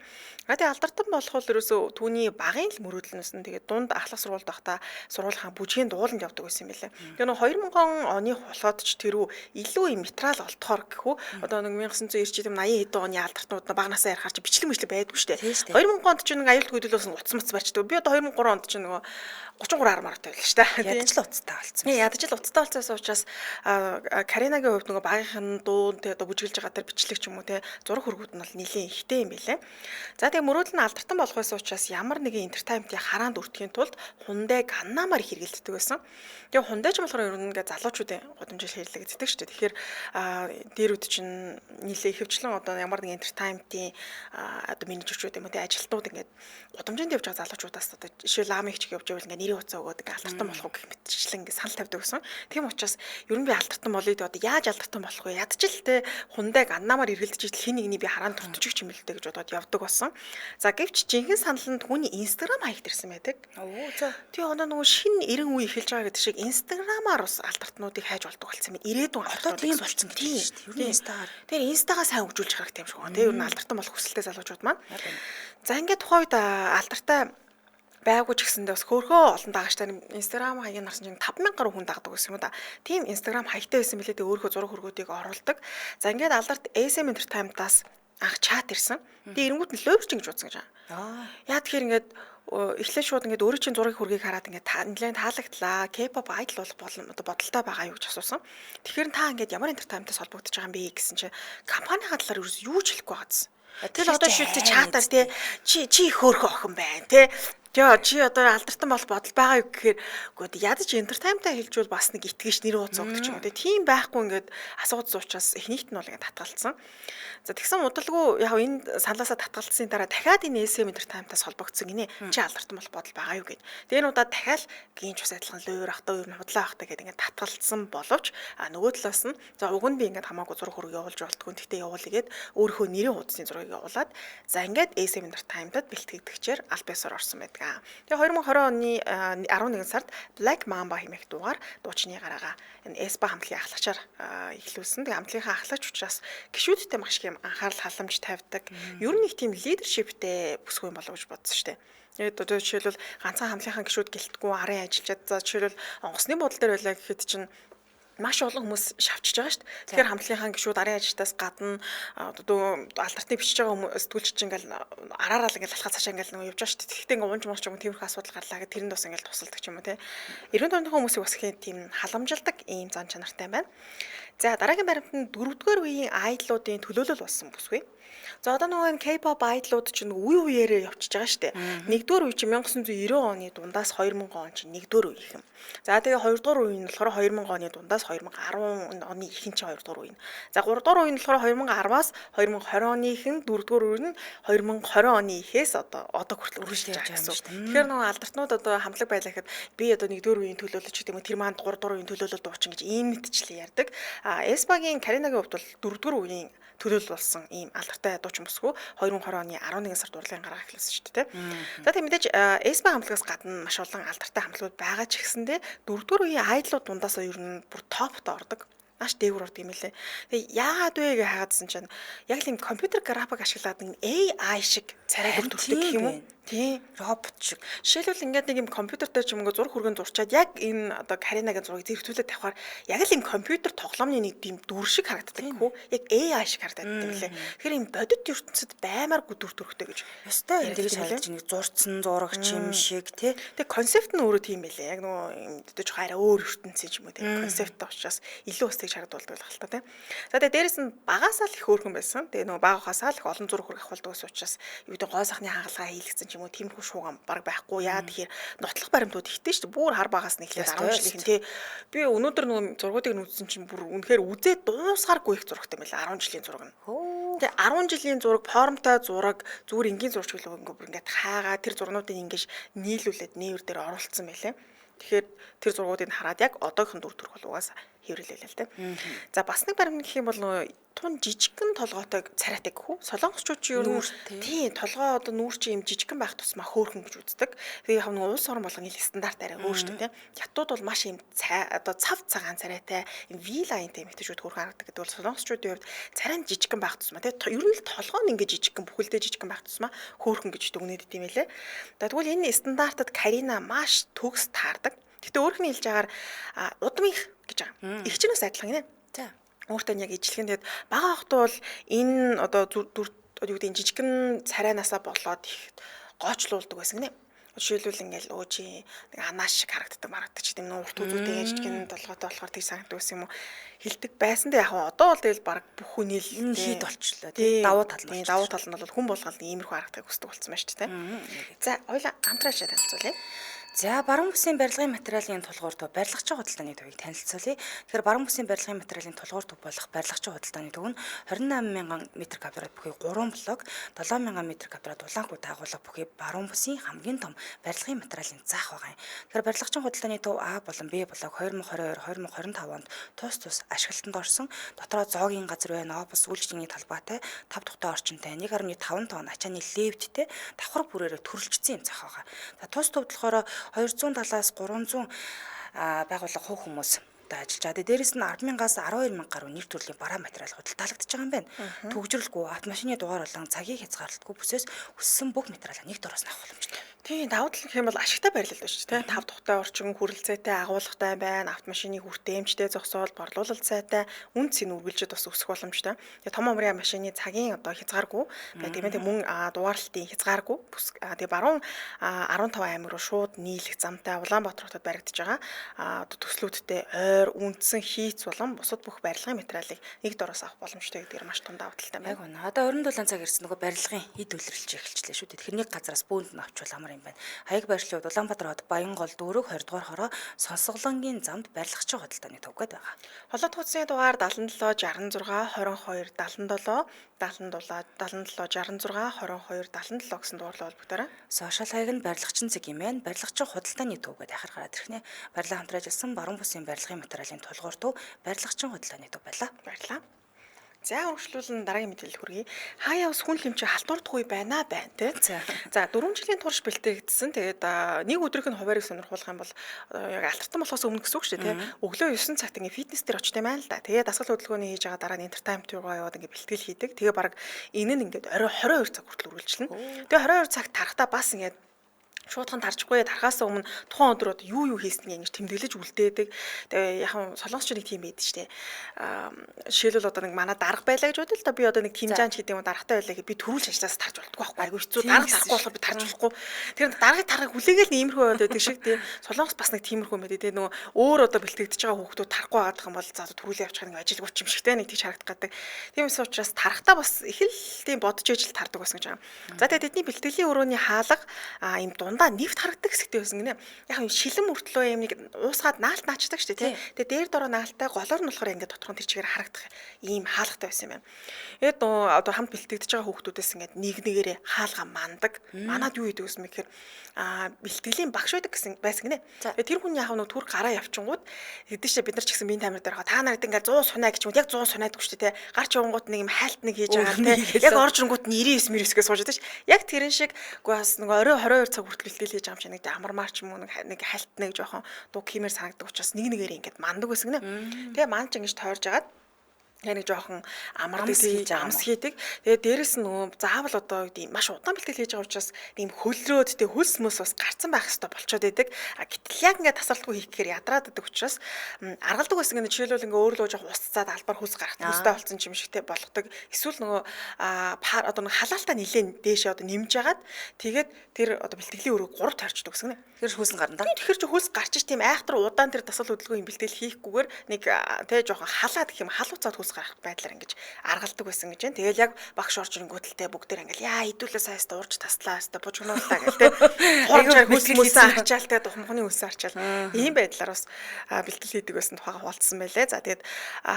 Тэгээ алдартан болох бол ерөөсөө түүний багын л мөрөөдлнөөс нь тэгээд дунд ахлах сургуульд байхдаа сургуулийн бүжгийн дууланд явдаг байсан юм билээ. Тэгээ нөө 2000 оны хулаад ч тэрүү илүү юм материал олдохоор гэхүү одоо нэг 1990 80 хэдэн оны алдартнууд багнасаа ярихаар чи бичлэг мэтлэг байдгүй штэ. 2000 онд ч нэг аюулгүй хөдөлгөөс нь утас мац барьчдаг. Би одоо 2003 онд ч нөгөө 33 армаар тавьлаа штэ. Ядаж л уцтай болсон. Ядаж л уцтай болцоос учраас Каринагийн хувьд нөгөө багийнхан дуу тэгээд бүжиглж байгаа тэр бичлэг ч юм уу те зураг хөргүүд нь бол нэлийн ихтэй юм билэ. За тэгээ мөрөөдөл нь алдартан болох байсан учраас ямар нэгэн entertainment-ийн хараанд өртөхийн тулд хундайг ганнаамаар хэрэгэлддэг байсан. Тэгээ хундайч болохоор ер нь ингээ залуучуудын гудамжил хэрэглэгддэг шүү дээ. Тэгэхээр дээрүүд чинь нэлийн ихэвчлэн одоо ямар нэгэн entertainment-ийн одоо менежерчүүд юм уу те ажилтнууд ингээ гудамжинд явж байгаа залуучуудаас одоо жишээ ламыг ч явж байвал ингээ нэрийн хуцаа өгөөд ингээ алдартан болох гэх мэтчлэн ингээ санал тавьдаг гэсэн. Тийм учраас ер нь би алдартан болъё одоо яаж алдартан болох вэ? Ядчил те хундайг аннаамаар эргэлдэж ижил хин нэгний би хараанд туртчих юм л дээ гэж бодоод явдаг болсон. За гэвч жинхэнэ санал нь түүний Instagram хаягт ирсэн байдаг. За тий одоо нөгөө шинэ 90 үе эхэлж байгаа гэдэг шиг Instagram-аар бас алдартнуудыг хайж болдог болсон юм. Ирээдүйн одоо тийм болцсон гэдэг шүү дээ. Ер нь Instaгаар. Тэгэхээр Instaгаа сайн хөгжүүлж харах юм шиг байна. Тэ ер нь алдартан болох хүсэлтэй залуучууд маань. За ингээд тухайн үед алдартай байгууч гэсэндээ бас хөөрхөө олон дагагчтай Instagram хаяг нарсан чинь 5000 гаруй хүн дагдаг гэсэн юм да. Тийм Instagram хаягтай байсан билээ дээ өөрийнхөө зураг хөргүүдийг оруулдаг. За ингээд алдарт SM Entertainment-аас анх чат ирсэн. Тэгээ эрэнгүүт нь лойвч гэж бодсон гэж байна. Яа тэгэхээр ингээд эхлээд шууд ингээд өөрийн чинь зураг хөргийг хараад ингээд нэлээд таалагдлаа. K-pop idol болох бодолтой байгаа юу гэж асуусан. Тэгэхээр та ингээд ямар entertainment-аас холбогдож байгаа юм бэ гэсэн чинь компанийн талаар юу ч хэлэхгүй байгаадсан. Тэгэл одоо шилдэг чатаар те чи их хөөрхөн охин байна те Тэгээ чи одоо алдартай бол бодол байгаа юу гэхээр үгүй ядаж entertainment хэлж бол бас нэг итгэж нэр ууцдаг ч юм уу тийм байхгүй ингээд асуудал учраас эхнийхт нь бол ингээд татгалцсан. За тэгсэн удалгүй яг энэ саналаасаа татгалцсны дараа дахиад энэ SM entertainment-аас холбогдсон гинэ. Чи алдартай бол бодол байгаа юу гэд. Тэгээ энэ удаа дахиад гинж бас адилхан луур ахтаа өөр нь худлаа ахтаа гэдэг ингээд татгалцсан боловч нөгөө талаас нь за уг нь би ингээд хамаагүй зураг хөрөг явуулж болтгүй. Тэгтээ явуулъя гэд өөрийнхөө нэрийн хуудасны зургийг явуулаад за ингээд SM entertainment-д бэлтгэгдэгчээр аль биесээр орсон байдаг. Тэгээ 2020 оны 11 сард Black Mamba хэмээх дугаар дуучны гараагаа энэ Эсба хамтлагийн ахлагчаар эхлүүлсэн. Тэгээ хамтлагийнхаа ахлагч учраас гишүүдтэй маш их анхаарал халамж тавьдаг. Ер нь их тийм лидершиптэй бүсгүй юм болов гэж бодсон шүү дээ. Тэгээд одоо жишээлбэл ганцхан хамтлагийнхаа гишүүд гэлтгүү арын ажиллаж за жишээлбэл онгоцны бодол дээр байлаа гэхэд чинь маш олон хүмүүс шавчж байгаа шүү дээ. Тэгэхээр хамтлагийнхаа гишүүд арын ажилтаас гадна одоо алдартай бичиж байгаа хүмүүс сэтгүүлч ингээл араараа л ингээл алхаа цаашаа ингээл нөгөө явж байгаа шүү дээ. Тэгэхдээ ингээ уунж мууч юм тиймэрхүү асуудал гарлаа гэхэд тэрэнд бас ингээл тусалдаг ч юм уу те. 95 хүмүүсийг бас их тийм халамжилдаг ийм зан чанартай байна. За дараагийн баримтанд 4-р үеийн айдлуудын төлөөлөл болсон бүсгүй. За одоо нөгөө K-pop айдлууд чинь үе үеэрээ явчихж байгаа шүү дээ. 1-р үе чинь 1990 оны дундаас 2000 он чинь 1-р үе юм. За тэгээ 2-р үе нь болохоор 2000 оны дундаас 2010 оны ихэнх чинь 2-р үе. За 3-р үе нь болохоор 2010-аас 2020 оны ихэнх 4-р үе нь 2020 оны ихээс одоо хүртэл үргэлжлэж байгаа гэсэн. Тэгэхээр нөгөө алдартнууд одоо хамтлаг байлаа гэхэд би одоо 1-р үеийн төлөөлөл ч гэдэг юм тэр маань 3-р үеийн төлөөлөл дуучин гэж ийм мэтчлээ ярьдаг. Эсбагийн Каринагийн хувьд бол 4-р үеийн төлөөлөл болсон ийм алдартай дуучин бүсгүй 2020 оны 11 сард урлагийн гараа эхлүүлсэн шүү дээ. За тийм мэдээж Эсба хамтлагаас гадна маш олон алдартай хамтлагууд байгаа ч гэсэндээ 4-р үеийн айдлууд дундаас ер нь бүр топт ордог. Маш дээгүүр ордог юм лээ. Тэгээ яагаад вэ гэж хагаадсан чинь яг л юм компьютер график ашиглаад нэг AI шиг царайг өртөрдөг гэх юм уу? Тийм, робот шиг. Жишээлбэл ингээд нэг юм компьютертэй ч юм уу зураг хүргэн зурчаад яг энэ одоо Каринагийн зургийг зэрэгтүүлээд тавихаар яг л юм компьютер тоглоомны нэг тийм дүр шиг харагддаг гэхүү. Яг AI шиг харагддаг юм лээ. Тэгэхээр юм бодит ертөнцид баймаар дүр төрхтэй гэж. Ёстой энэ гэж харагдаж нэг зурцсан зурагч юм шиг тий. Тэгээ концепт нь өөрөө тийм байлээ. Яг нөгөө өдөөж хараа өөр ертөнцийн ч юм уу тий. Концепттэй учраас илүү устыг харагдуулдаг байх л та тий. За тэгээ дээрэс нь багасаа л их хөөрхөн байсан. Тэгээ нөгөө багахасаа л их олон зураг хүргэх ахвалдаг ус учраас юу гэдэг гой сахны хагалгаа хийлгэсэн юм уу тиймэрхүү шууган баг байхгүй яа тэгэхээр нотлох баримтууд ихтэй шүү дээ бүр хар багаас нэхлээд 10 жилийн тий би өнөөдөр нөгөө зургуудыг үзсэн чинь бүр үнэхээр үзээд дуусгаргүй их зурагтай байлаа 10 жилийн зураг нь тий 10 жилийн зураг формтой зураг зүгээр энгийн зурч гэлөө ингээд хаагаа тэр зургуудыг ингэж нийлүүлээд нээвэр дээр оруулсан байлаа тэгэхээр тэр зургуудыг хараад яг одоогийн дүр төрх бол угаасаа хэврэлээ л дээ. За бас нэг баримт гэх юм бол нөгөө тун жижигхэн толгойтой царайтай гэхүү. Солонгосчууд ч ер нь тий толгой одоо нүүрч юм жижигхэн байх тусмаа хөөрхөн гэж үздэг. Тэгээ яг нэг улс орн болгоны стандарт арай өөр шүү дээ. Хятад бол маш юм одоо цав цагаан царайтай юм V line-тэй эмэгтэйчүүд хөөрхөн харагдаг гэдэг бол солонгосчуудын хувьд царай нь жижигхэн байх тусмаа тий ер нь л толгой нь ингээ жижигхэн бүхэлдээ жижигхэн байх тусмаа хөөрхөн гэж дүгнээд идэм байлээ. Тэгвэл энэ стандартад Карина маш төгс таардаг. Гэтэ өөрөөр нь хэлж агаар удам их гэж байгаа. Их ч бас адилхан гинэ. За. Өөртөө яг ижлэхэн тэгээд бага ахт бол энэ одоо юу гэдэг жижигхэн царайнасаа болоод их гоочлуулдаг байсан гинэ. Жишээлбэл ингээл өөжи нэг анааш шиг харагддаг марагддаг ч гэдэм нэ урт үзүүтэй жижигхэн толгойтой болохоор тэр санагддаг байсан юм уу хилдэг байсан дээ яг одоо бол тэгэл баг бүх хүний л хит болчихлоо тий давуу тал нь бол хүн болгонд иймэрхүү харагдахыг хүсдэг болсон байна шүү дээ. За хоёлаа хамтраач танилцуулъя. За баруун бүсийн барилгын материалын тулгуур төв барилгачийн худалдааны төвийг танилцуулъя. Тэгэхээр баруун бүсийн барилгын материалын тулгуур төв болох барилгачийн худалдааны төв нь 28,000 м2 бүхий 3 блок, 7,000 м2 дулаангүй дагуулга бүхий баруун бүсийн хамгийн том барилгын материалын заах байгаа юм. Тэгэхээр барилгачийн худалдааны төв А болон Б блок 2022-2025 онд тус ашиглалтанд орсон. Дотроо зоогийн газар байна, опус үйлчлэгийн талбайтай, 5 тухтай орчинтай, 1.5 тонн ачааны левттэй давхар бүрээрээ төрөлжсөн юм зах байгаа. За тус төвд болохоор 200 талаас 300 байгууллага хувь хүмүүс ажиллаж байгаа. Дээрээс нь 10,000-аас 12,000 гаруй нэр төрлийн бараа материал худалдаалагдаж байгаа юм байна. Төгжрөлгүй автомашины дугаар болон цагийг хязгаарлалтгүй бүсээс өссөн бүх материалаа нэг дөрөөс нь авах боломжтой. Тийм давуу тал гэх юм бол ашигтай барилал биш тий 5 тухтай орчин хүрэлцээтэй агуулгатай байна автомашины хүртээмжтэй зогсоол борлуулалт сайтай үнц нь үргэлжлээд бас өсөх боломжтой. Тэгээ том амрын машины цагийн одоо хязгааргүй тийм ээ мөн дугаарлалтын хязгааргүй тэгээ баруун 15 аймаг руу шууд нийлэх замтай Улаанбаатар хотод баригдаж байгаа одоо төслүүдтэй хойр, үндсэн, хийц болон бусад бүх барилгын материалыг нэг дороос авах боломжтой гэдгээр маш тундаа баталтай байна. Яг үнэ. Одоо 27 цаг ирсэн нөгөө барилгын эд үйлрэлж эхэлчихлээ шүү дээ. Тэгэхээр нэг газараас бүүнд нь авчвал амар юм байна. Хаяг байршлууд Улаанбаатар хот Баянгол дүүрэг 20 дугаар хороо Сонсголонгийн замд барилгачин худалдааны төв гээд байгаа. Холоод хуудасны дугаар 77 66 22 77 77 66 22 77 гэсэн дугаарлал холбогдорой. Сошиал хаяг нь барилгачин цэг юм байна. Барилгачин худалдааны төв гээд ахаар гараад ирэх нэ. Барилга хамтраж илсэн баруун бүсийн барилгын материалын тулгуур төв барилгачин худалдааны төв байлаа. Баярлалаа. За үргэлжлүүлэн дараагийн мэдээлэл хүргэе. Хаяа ус хүн хэмжээ халтуурдахгүй байна тий. За 4 жилийн турш бэлтгэгдсэн. Тэгээд нэг өдрийнх нь хуваарийг сонирхуулах юм бол яг алтартан болохоос өмнө гэсэн үг шүү дээ тий. Өглөө 9 цагт ингээ фитнес дээр очтой юм байна л да. Тэгээд дасгал хөдөлгөөний хийж байгаа дараа нь entertainment руугаа яваад ингээ бэлтгэл хийдэг. Тэгээ баг энэ нь ингээд орой 22 цаг хүртэл үргэлжлэнэ. Тэгээ 22 цаг тарахтаа бас ингээд шуудхан тарчихгүй тарахаас өмнө тухайн өдрөд юу хийснгийг ингэж тэмдэглэж үлдээдэг. Тэгээ яг солонгосчууд тийм байдаг шүү дээ. Жишээлбэл одоо нэг манай дарга байлаа гэж бодъё л да би одоо нэг тимжаанч гэдэг юм даргатай байлаа гэж би төрүүлж ажиллаас тарж болтгүй байхгүй айгүй хэцүү дарга тарахгүй болохоор би тарж болохгүй. Тэр даргыг тарахыг хүлээгээл иймэрхүү байдаг шиг тийм солонгос бас нэг тиймэрхүү мэт тийм нөгөө өөр одоо бэлтгэгдэж байгаа хүүхдүүд тарахгүй байгаадах юм бол за төрүүлээ явчих нэг ажил гүч юм шигтэй нэг тийч харагдах гэдэг. Тиймээс учраас тарахтаа бас их л тийм бодож ижил тардаг байсан гэж байгаа. За тэгээ тэдний бэлтгэлийн өрөөний хаалга ийм дундаа нэвт харагддаг хэсэгтэй байсан гинэ. Яг юм шилэн мөртлөө юм нэг уусгаад наалт наачдаг шүү дээ тий. Тэгээ дээр дороо наалтай голоор нь болохоор ингээд доторх нь тэр чигээр харагдах ийм хаалгатай байсан юм байна. Эд одоо хамт бэлтгэгдэж байгаа хүүхдүүдээс ингээд нэг нэгээрээ хаалга мандаг. Манад юу гэдэг вэ гэхээр бэлтгэлийн багш байдаг гэсэн байсан гинэ. Тэгээ тэр хүн яг нэг түр гараа явчингууд хэдэж бид нар ч гэсэн биеийн тамир дээр та нарт ингээд 100 сунаа гэж юм яг 100 сунаадаг шүү дээ тий. Гарч явангууд нэг юм хайлт нэг хийж байгаа тий. Яг оржингууд нь 99 мөрөсгөө сууж байдаг ш. Яг тэрэн шиг үгүй бас нэг орой 22 цаг хүртэл бэлтгэл хийж байгаа юм шиг нэг амармаар ч юм уу нэг хальт нэг жоохон дуу кимээр санагддаг учраас нэг нэгээр ингээд мандаг байсан гинэ. Тэгээ манч ингэж тойрж агаад яг нэг жоохон амардаг амс хийдэг. Тэгээ дээрэс нь нөгөө заавал одоо тийм маш удаан бэлтгэл хийж байгаа учраас тийм хөлрөөд тэг хөлс möс бас гарцсан байх хэрэгтэй болчиход байдаг. Гэтэл яг ингээд тасралтгүй хийх гэхээр ядраад байдаг учраас аргалдаг байсан гэнэ жишээлбэл ингээ өөрөө жоохон ус цаад албаар хөлс гарахт хөстэй болцсон юм шигтэй болгодог. Эсвэл нөгөө одоо нэг халаалтаа нилээн дээшээ одоо нэмж агаад тэгээд тэр одоо бэлтгэлийн өрөө 3 тойрчдөг гэсэн гэнэ. Тэр хөлс нь гарна да. Тэгэхээр ч хөлс гарчиж тийм айхтар удаан тэр дасгал хөдөлгөөний бэлтгэл хийхгүйгээр нэг тэг жоохон халаад гэх юм халууцаад хөлс гарах байдлаар ингэж аргалдаг байсан гэж байна. Тэгэл яг багш орж ирэнгүүтэлтэй бүгдээр ингээл яа идүүлээ сайста урж таслаа хаста бужигнууллаа гэл тэ. Хурж хөлсмөсөө арчаал тэ тухмхны хөлсөө арчаал. Ийм байдлаар бас бэлтгэл хийдэг байсан тухайга хуваалцсан байлээ. За тэгээд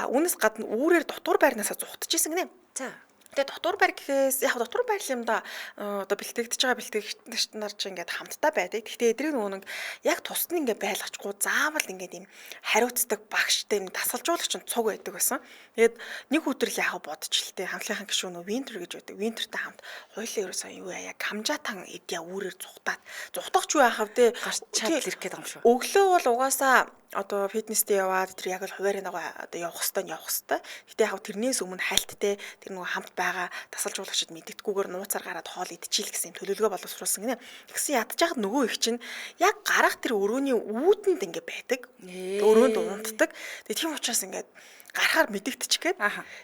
үүнээс гадна үүрээр дотуур байрнаасаа зүхтж исэн гинэ. За тэгээ дотуур байр гэхээс яг дотуур байр юм да одоо бэлтгэгдэж байгаа бэлтгэгчид нар ч ингээд хамтдаа байдаг. Гэхдээ эдрийн нөгөө нэг яг тусад нь ингээд байлгачгүй заавал ингээд юм хариуцдаг багштай юм дасгалжуулагч нь цуг байдаг байсан. Тэгээд нэг өдөр л яг бодож л тээ хамтлагийн гишүүн нөгөө Винтер гэж байдаг. Винтертэй хамт хоёулаа ерөөсөө юу яа камжаатан эдья үүрээр зүхтах ч юу яхав тээ гарчаад ирэх гээд байгаа юм шүү. Өглөө бол угаасаа одоо фитнестэй яваад тэр яг л хуваарийн дагуу одоо явах хэвээр. Гэтэ яг тэрнээс өмнө хальттэй тэр нөгөө хамт байгаа тасалжуулагчид мэддэггүйгээр нууцаар гараад хоол идчихил гэсэн юм төлөвлөгөө боловсруулсан гинэ. Тэгсэн ядж яхад нөгөө их чинь яг гарах тэр өрөөний үүдэнд ингээ байдаг. Өрөөнд унтдаг. Тэгээ тийм учраас ингээд гарахаар мэдэгдчих гээд.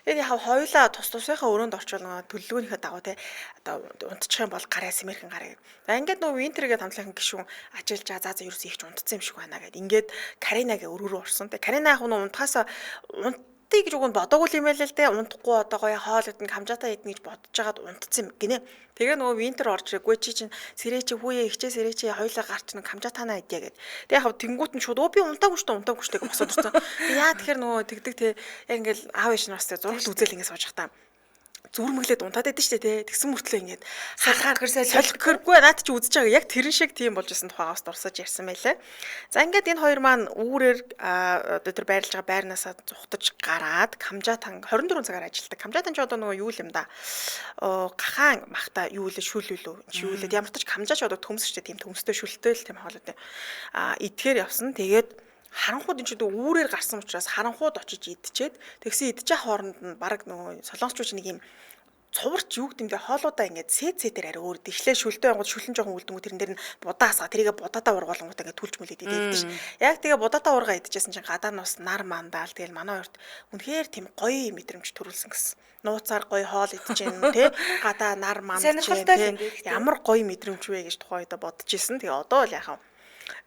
Тэгээд яг хоёулаа тус тусынхаа өрөөнд орчвол нөгөө төлөвлөгөөнийхөө дагуу те одоо унтчих юм бол гараа симэрхэн гараа. За ингээд нөгөө Винтергээд хамтлагийн гишүүн ажиллаж за ерөөс ихч унтцсан юм шиг байна гэд. Ингээд Каринагийн өрөөрөө орсон. Тэгээ Карина яг нөгөө унтахаас гэж үгэнд бодоогүй юм байл л дээ. Унтахгүй одоо гоё хоол идэн камжаатаа идэн гэж бодож байгаад унтцсан юм гинэ. Тэгээ нөгөө Винтер орж ирээгүй чи чинь сэрээ чи хүүе ихчээ сэрээ чи хоёулаа гарч нэг камжаатаанаа идья гэд. Тэгээ яг тэнгуут нь шууд би унтаагүй шүү дээ гэж босоод ирсэн. Яа тэгэхээр нөгөө тэгдэг те яг ингээл аав ээж нараас те зургал үзэл ингэ сууж хатаа зүрмэглээд унтаад байдаг шүү дээ. Тэгсэн мөртлөө ингээд салгаар гэрсээ солих гэргүй наад чи үзэж байгаа. Яг тэрэн шиг тийм болж исэн тухайгаас дурсаж ярьсан байлаа. За ингээд энэ хоёр маань үүрээр одоо тэр байрлаж байгаа байрнаасаа зүхтаж гараад Камжаатан 24 цагаар ажилладаг. Камжаатан ч одоо нөгөө юу юм да. Гахаан махта юу л шүлүүлүү. Шүлээд ямар ч Камжаач одоо төмс шүү дээ. Тийм төмстэй шүлтэй л тийм хоолой дээ. Идгээр явсан. Тэгээд харанхууд энэ ч үүрээр гарсан учраас харанхууд очиж идчихэд тэгсэн идэж байгаа хооронд нь баг нөгөө солонгосчууд нэг юм цуварч юу гэдэг нь хоолуудаа ингээд сэтээр арай өөр дэглээ шүлтэй ангууд шүлэн жоохон үлдэнгүү тэрэн дээр нь будаасаа тэрийгэ будаатай ургуулгууд ингээд түлж мүлээд идээд ш. Яг тэгээ будаатай ургаа идчихсэн чинь гадаа нь бас нар мандаал тэгэл манай хоёрт үнэхээр тийм гоё мэдрэмж төрүүлсэн гэсэн. Нууцаар гоё хоол идэж гин тэ гадаа нар манд чинь тэ ямар гоё мэдрэмж вэ гэж тухайдаа бодож исэн. Тэгээ одоо л яхав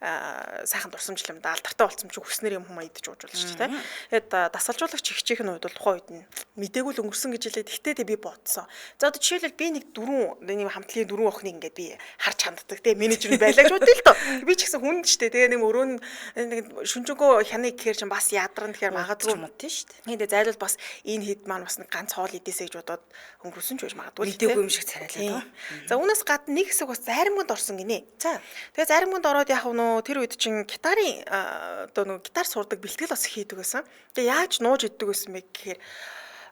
сайхан дурсамжлал юм да алдартай болсон ч хүснэр юм хүмүүс идэж ууж болж шүү дээ. Тэгээд дасгалжуулагч хичээхийн үед бол тухайн үед нь мдээгүй л өнгөрсөн гэж хэлээд ихтэй би бодсон. За одоо жишээлбэл би нэг нэг хамтлагийн 4 охиныг ингээд би харж ханддаг те менежер нь байлаа гэж бодъё л доо. Би ч гэсэн хүн шүү дээ. Тэгээ нэг өрөө нь нэг шүнжэнгөө хяныг гэхэр чинь бас ядран тэгэхээр магадгүй юм тийм шүү дээ. Тэгээ зайлвал бас энэ хэд маань бас нэг ганц хоол идээсэй гэж бодоод өнгөрсөн ч байж магадгүй. Мдээгүй юм шиг царайлаа. За үүнээс гадна нэг хэсэг бас заримганд орсон гинэ. За тэгээ заримганд ороод яах вэ нөө тэр үед чинь гитарын одоо нөгөө гитар сурдаг бэлтгэл бас хийдэг байсан. Тэгээ яаж нууж иддэг байсан бэ гэхээр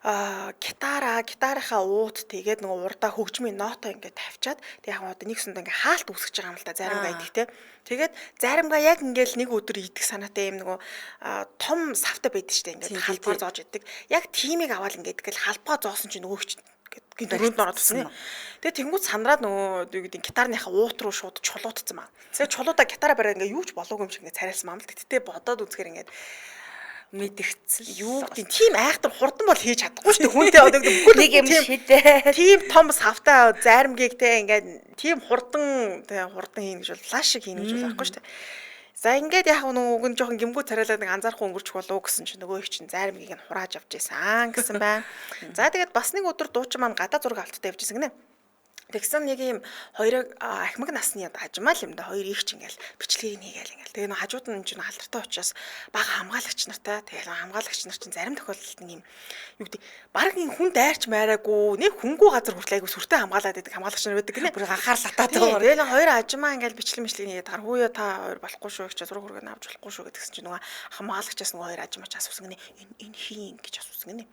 гитарынхаа уут тэгээд нөгөө урдаа хөгжмийн ноото ингээд тавьчаад тэг яг одоо нэг сүнд ингээд хаалт үүсгэж байгаа юм л да заримгаа идэх те. Тэгээд заримгаа яг ингээд нэг өдөр идэх санаатай юм нөгөө том савтай байдаг штэ ингээд халбаар зоож иддэг. Яг тиймийг аваад ингээд тэгэл халбаа зоосон чинь нөгөөч гин дөрөнд ороод тусна. Тэгээ тэнгууд сандраад нөгөө юу гэдэг гитарныхаа уут руу шууд чулуутцсан маа. Тэгээ чулуудаа гитараа бариад ингээд юу ч болоогүй юм шиг ингээд царайлсан маа. Тэгтээ бодоод үзэхээр ингээд мэдгцэл юу гэдэг тийм айхтар хурдан бол хийж чадахгүй шүү дээ. Хүнтэй одоо нэг юм шидээ. Тийм том савтай заримгийг те ингээд тийм хурдан хийнэ гэж бол флаш шиг хийнэ гэж бол аахгүй шүү дээ. За ингээд яг нөгөө нь жоохон гимгүү царайлаад нэг анзаарахгүй өнгөрчих болов гэсэн чинь нөгөө их чинь заримгийг нь хурааж авч ийсэн гэсэн байна. За тэгээд бас нэг өдөр дуучин маань гадаа зураг алттай явж ийсэн гинэ. Тэгсэн нэг юм хоёрыг ахмаг насны ажмаа л юм да хоёр их ч ингээл бичлэгийг хийгээл ингээл тэгээ нөө хажууд нь чинь алдартай учраас бага хамгаалагч нартай тэгээ хамгаалагч нар чинь зарим тохиолдолд нэг юм юу гэдэг баг ин хүн дайрч майраагүй нэг хүнгүй газар хүртэл айгу сүртэй хамгаалаад байдаг хамгаалагч нар байдаг гинэ бүр анхаарал татаатай тэгээ нөө хоёр ажмаа ингээл бичлэг хийгээд гар хууя та хоёр болохгүй шүү гэж зураг хүргэн авч болохгүй шүү гэдгсэн чинь нөгөө хамгаалагчаас нөгөө хоёр ажмаач асуусан гинэ энэ хийн гэж асуусан гинэ.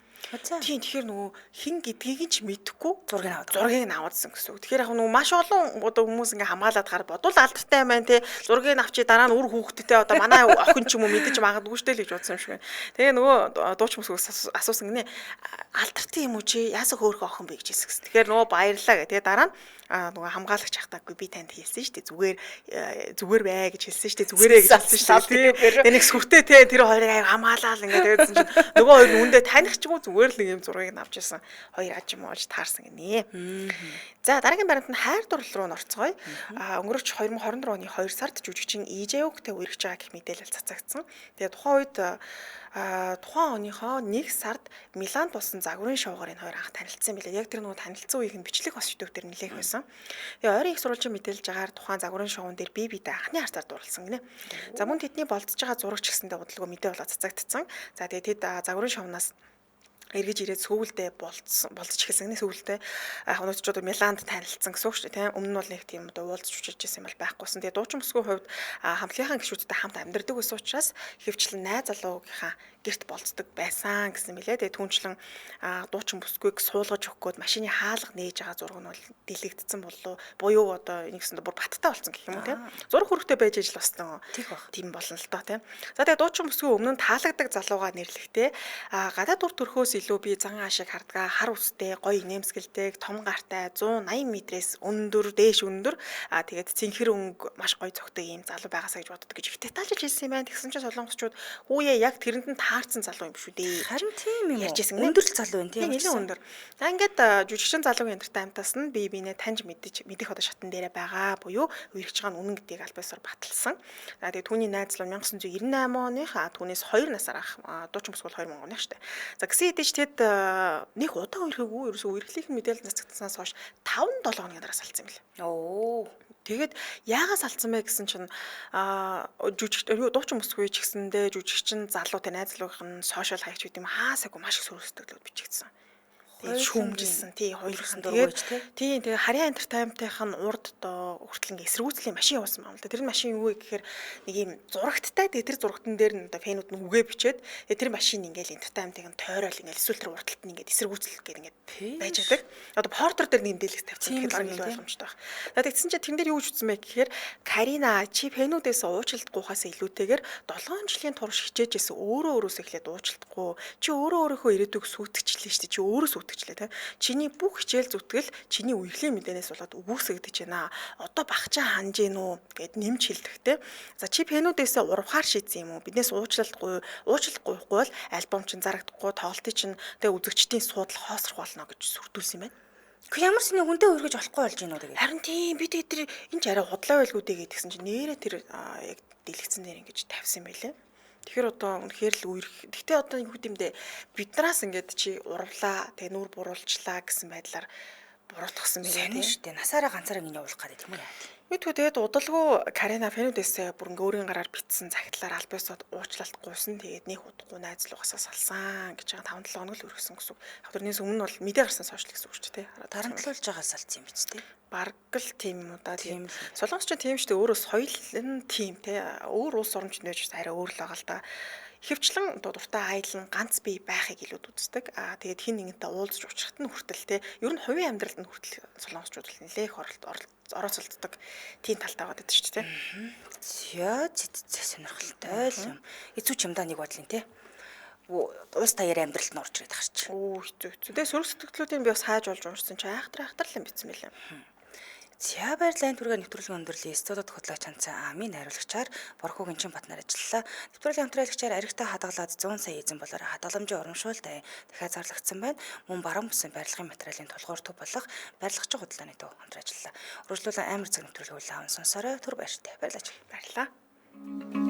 Тийм тэгэхээр нөгөө хин гэдгийг ч мэдэхгүй зургийг нь аваадсан гэсэн үг. Тэгэхээр яг нөгөө маш олон одоо хүмүүс ингээ хамгаалаад гар бодвол алдартай юм байна те. Зургийг нь авчи дараа нь үр хүүхдтэй одоо манай охин ч юм уу мэдэж магадгүй штэ л гэж бодсон юм шиг байна. Тэгээ нөгөө дууч хүмүүс асуусан гинэ алдартай юм уу чи яасаа хөөрхөн охин бэ гэж хэлсэн. Тэгэхээр нөгөө баярлаа гэх. Тэгээ дараа нь нөгөө хамгаалагч хахтаагүй би танд хэлсэн штэ зүгээр бай гэж хэлсэн штэ зүгээрээ гэж хэлсэн штэ. Тэгээ нэг сүртэй те тэр хоёрыг аяа хамгаалаад ингээ тэгээдсэн чинь нөгөө хоёр нь үндэ таних ч юм уу зүгээр л нэг юм зургийг авч ирсэн хоёр ажим ууж таарсан гинэ. За дараагийн баримт нь хайр дурлал руу орцгоё. Өнгөрөөч 2024 оны 2 сард жүжигчин Ижэөгтэй үргэлж байгаа гэх мэдээлэл цацагдсан. Тэгээ тухайн үед тухайн оныхоо 1 сард Миланд болсон загварын шоугаар энэ хоёр анх танилцсан билээ. Яг тэр нөгөө танилцсан үеийг нь бичлэг бас YouTube дээр нэлээх байсан. Тэгээ ойрын их сурвалжийн мэдээлж байгаагаар тухайн загварын шоун дээр биетэй анхны хартаар дурлсан гинэ. За мөн тэдний болцож байгаа зураг ч гэсэндээ бодлого мэдээ болоод цацагдсан. За тэгээ тэд загварын шоунаас эргэж ирээд сүүлдээ болцож эхэлсэн гэнэ сүүлдээ өнөөдөр Миланд танилцсан гэсэн үг шүү дээ тийм өмнө нь бол нэг тийм одоо уулзч учирч байсан юм бол байхгүйсэн. Тэгээ дуучин бүсгүй хувьд хамтлагийнхаа гишүүдтэй хамт амьдардаг байсан учраас хэвчлэн найз залуугийнхаа гэрт болцдог байсан гэсэн мэлээ. Тэгээ түүнчлэн дуучин бүсгүйг суулгаж өгөхөд машины хаалга нээж байгаа зураг нь бол дэлгэгдсэн боллоо. Буюу одоо нэгсэндээ бүр баттай болсон гэх юм уу тийм. Зураг хүрэхтэй байж ижил бас тийм болно л доо тийм. За тэгээ дуучин бүсгүй өмнө нь таалагддаг залууга нэрлэхтэй гадаад үр төрхөөс илүү би зан ашиг хардгаа хар үстэй гоё нэмсгэлтэй том гартай 180 м-ээс өндөр дээш өндөр тэгээд цэнхэр өнгө маш гоё цогтой ийм залуу байгаасаа гэж боддог гэж их детальжилж хэлсэн юм байна. Тэгсэн чинь солонгосчууд хүүе яг тэрэнд нь таарсан залуу юм шүү дээ. Харин тийм юм ярьжсэн өндөр залуу байна тийм нэлээд өндөр. За ингээд жүжигчин залуугийн энтертаймтаас нь бие биенээ таньж мэдэх одоо шатн дээрээ байгаа буюу үерхж байгаа нь үнэн гэдгийг албасаар баталсан. За тэгээд түүний найз залуу 1998 оных түүнээс 2 насаар ах дуучин бүсгүй 2000 оных штэ. За гэсэн хэдий тэд нэг удаа үерхээгүү ерөөсөө үерхлийнхэн мэдээлэл цацагдсанаас хойш 5-7 хоногийн дараа салцсан юм лээ. Оо. Тэгээд яагаас салцсан бэ гэсэн чинь дуучин бүсгүй ч гэсэндээ жүжигчин залуу тэ найз залуугийн сошиал хаягч гэдэг юм хаасаагүй маш их сүрсдэгдлүүд бичигдсэн. Тэгээд шүүмжилсэн тий хоёулсан дургуйч тий тэгээ харьяа энтертаймтынх нь урд одоо хүртэл ингээ эсэргүүцлийн машин явуулсан байна л да. Тэр машин юу вэ гэхээр нэг юм зурагттай тэгээ тэр зурагтан дээр нь одоо фэнүүд нь үгээ бичээд тэгээ тэр машин ингээл энтертаймтыг нь тойрол ингээл эсвэл тэр урталт нь ингээд эсэргүүцэл гээд ингээд байж байгаа. Одоо портер дээр нэмдэлээс тавьсан гэхэд арга илүү ойлгомжтой байна. За тэгсэн чинь тэн дээр юу гэж үтсэн бэ гэхээр Карина чи фэнүүдээс уучлалт гуйхаас илүүтэйгээр 7 жилийн турш хичээж исэн өөрөөсөө эхлээд уучлалтгүй чи өөрийнхөө ирээдүйг сүйтгэжлээ шүү дээ. Чи өөрөө те. Чиний бүх хичээл зүтгэл чиний үерхлийн мэдээнээс болоод үгүйсгэж байна. Одоо багчаа ханж гин үү гэд нэмж хэлдэхтэй. За чи пенүүдээс урвахаар шийдсэн юм уу? Биднээс уучлалт гуйхгүй бол альбом чинь зарагдахгүй, тоглолтын чинь тэгээ үзэгчдийн суудал хоосрох болно гэж сүрдүүлсэн юм байна. Гэхдээ ямар ч нэг хүнтэй өргөж болохгүй болж гинөө тэгээд. Харин тийм бид тэр энэ ч арай худлаа байлгүй дээ гэдгсэн чинь нэрээ тэр яг дэлгэцэн дээр ингэж тавьсан байлээ. Тэгэхээр одоо үнэхээр л үерх. Гэхдээ одоо юу гэмдэ биднаас ингээд чи урвлаа, тэгээ нүүр буруулчлаа гэсэн байдлаар буруутгасан байлээ Сонин тийм. шүү дээ. Насаараа ганцаараа ингэ явуулах гэдэг юм уу яа. Мэдгүй тэгээд удалгүй Карина Фенудесээ бүр ингээ өөрийн гараар битсэн цагтлаар альбиосод уучлалт гуйсан. Тэгээд нэг удахгүй найзлуугасаа салсан гэж байгаа 5-7 хоног л өргөсөн гэсэн үг. Тэрнээс өмнө бол мэдээ гарсан сошиал гэсэн үг шүү дээ. Дарамтлуулж байгаа салц юм биз дээ. Бараг л тийм юм уу да. Тийм Тийм. л. Солонгос ч тийм шүү дээ. Өөрөө соёл нь тийм те. Өөр улс оромч нэж арай өөр л байгаа л да. Ихэвчлэн дуртай аялал нь ганц бие байхыг илүүд үздэг. Тэгээд хин нэгэнтэй уулзч учрахт нь хүртэл те. Ер нь хувийн амьдралд нь хүртэл солонгосчууд л нэлээх орооцолддог тийм талтай байгаа гэдэг шүү дээ. Яа сонирхолтой л юм. Эцүү чимдаа нэг бодлын те. Уус таяар амьдралд нь орж ирээд ахчих чи. Оо хэцүү. Тэгээ сөрөг сэтгэлдлүүдийн би бас хайж болж уншсан чи айхтар л юм битсэн байлаа. За баярлалаа түргээ нэвтрүүлгийн өндөрлөлийн студид хөтлөгч Ханцаа Амийн хариулагчаар Борхогийн чин Батнаар ажиллалаа. Нэвтрүүлгийн хамтраалагчаар аригтай хадгалаад 100 сая эзэн болоор хадгаламжийн урамшуултай дахиад зарлагдсан байна. Мөн баруун бүсийн барилгын материалын толгойр төв болох барилгачийн худалдааны төв хамтран ажиллалаа. Үргэлжлүүлэн амар цаг нэвтрүүлэг аван сонсорой. Түр баяртай. Баярлалаа. Баярлаа.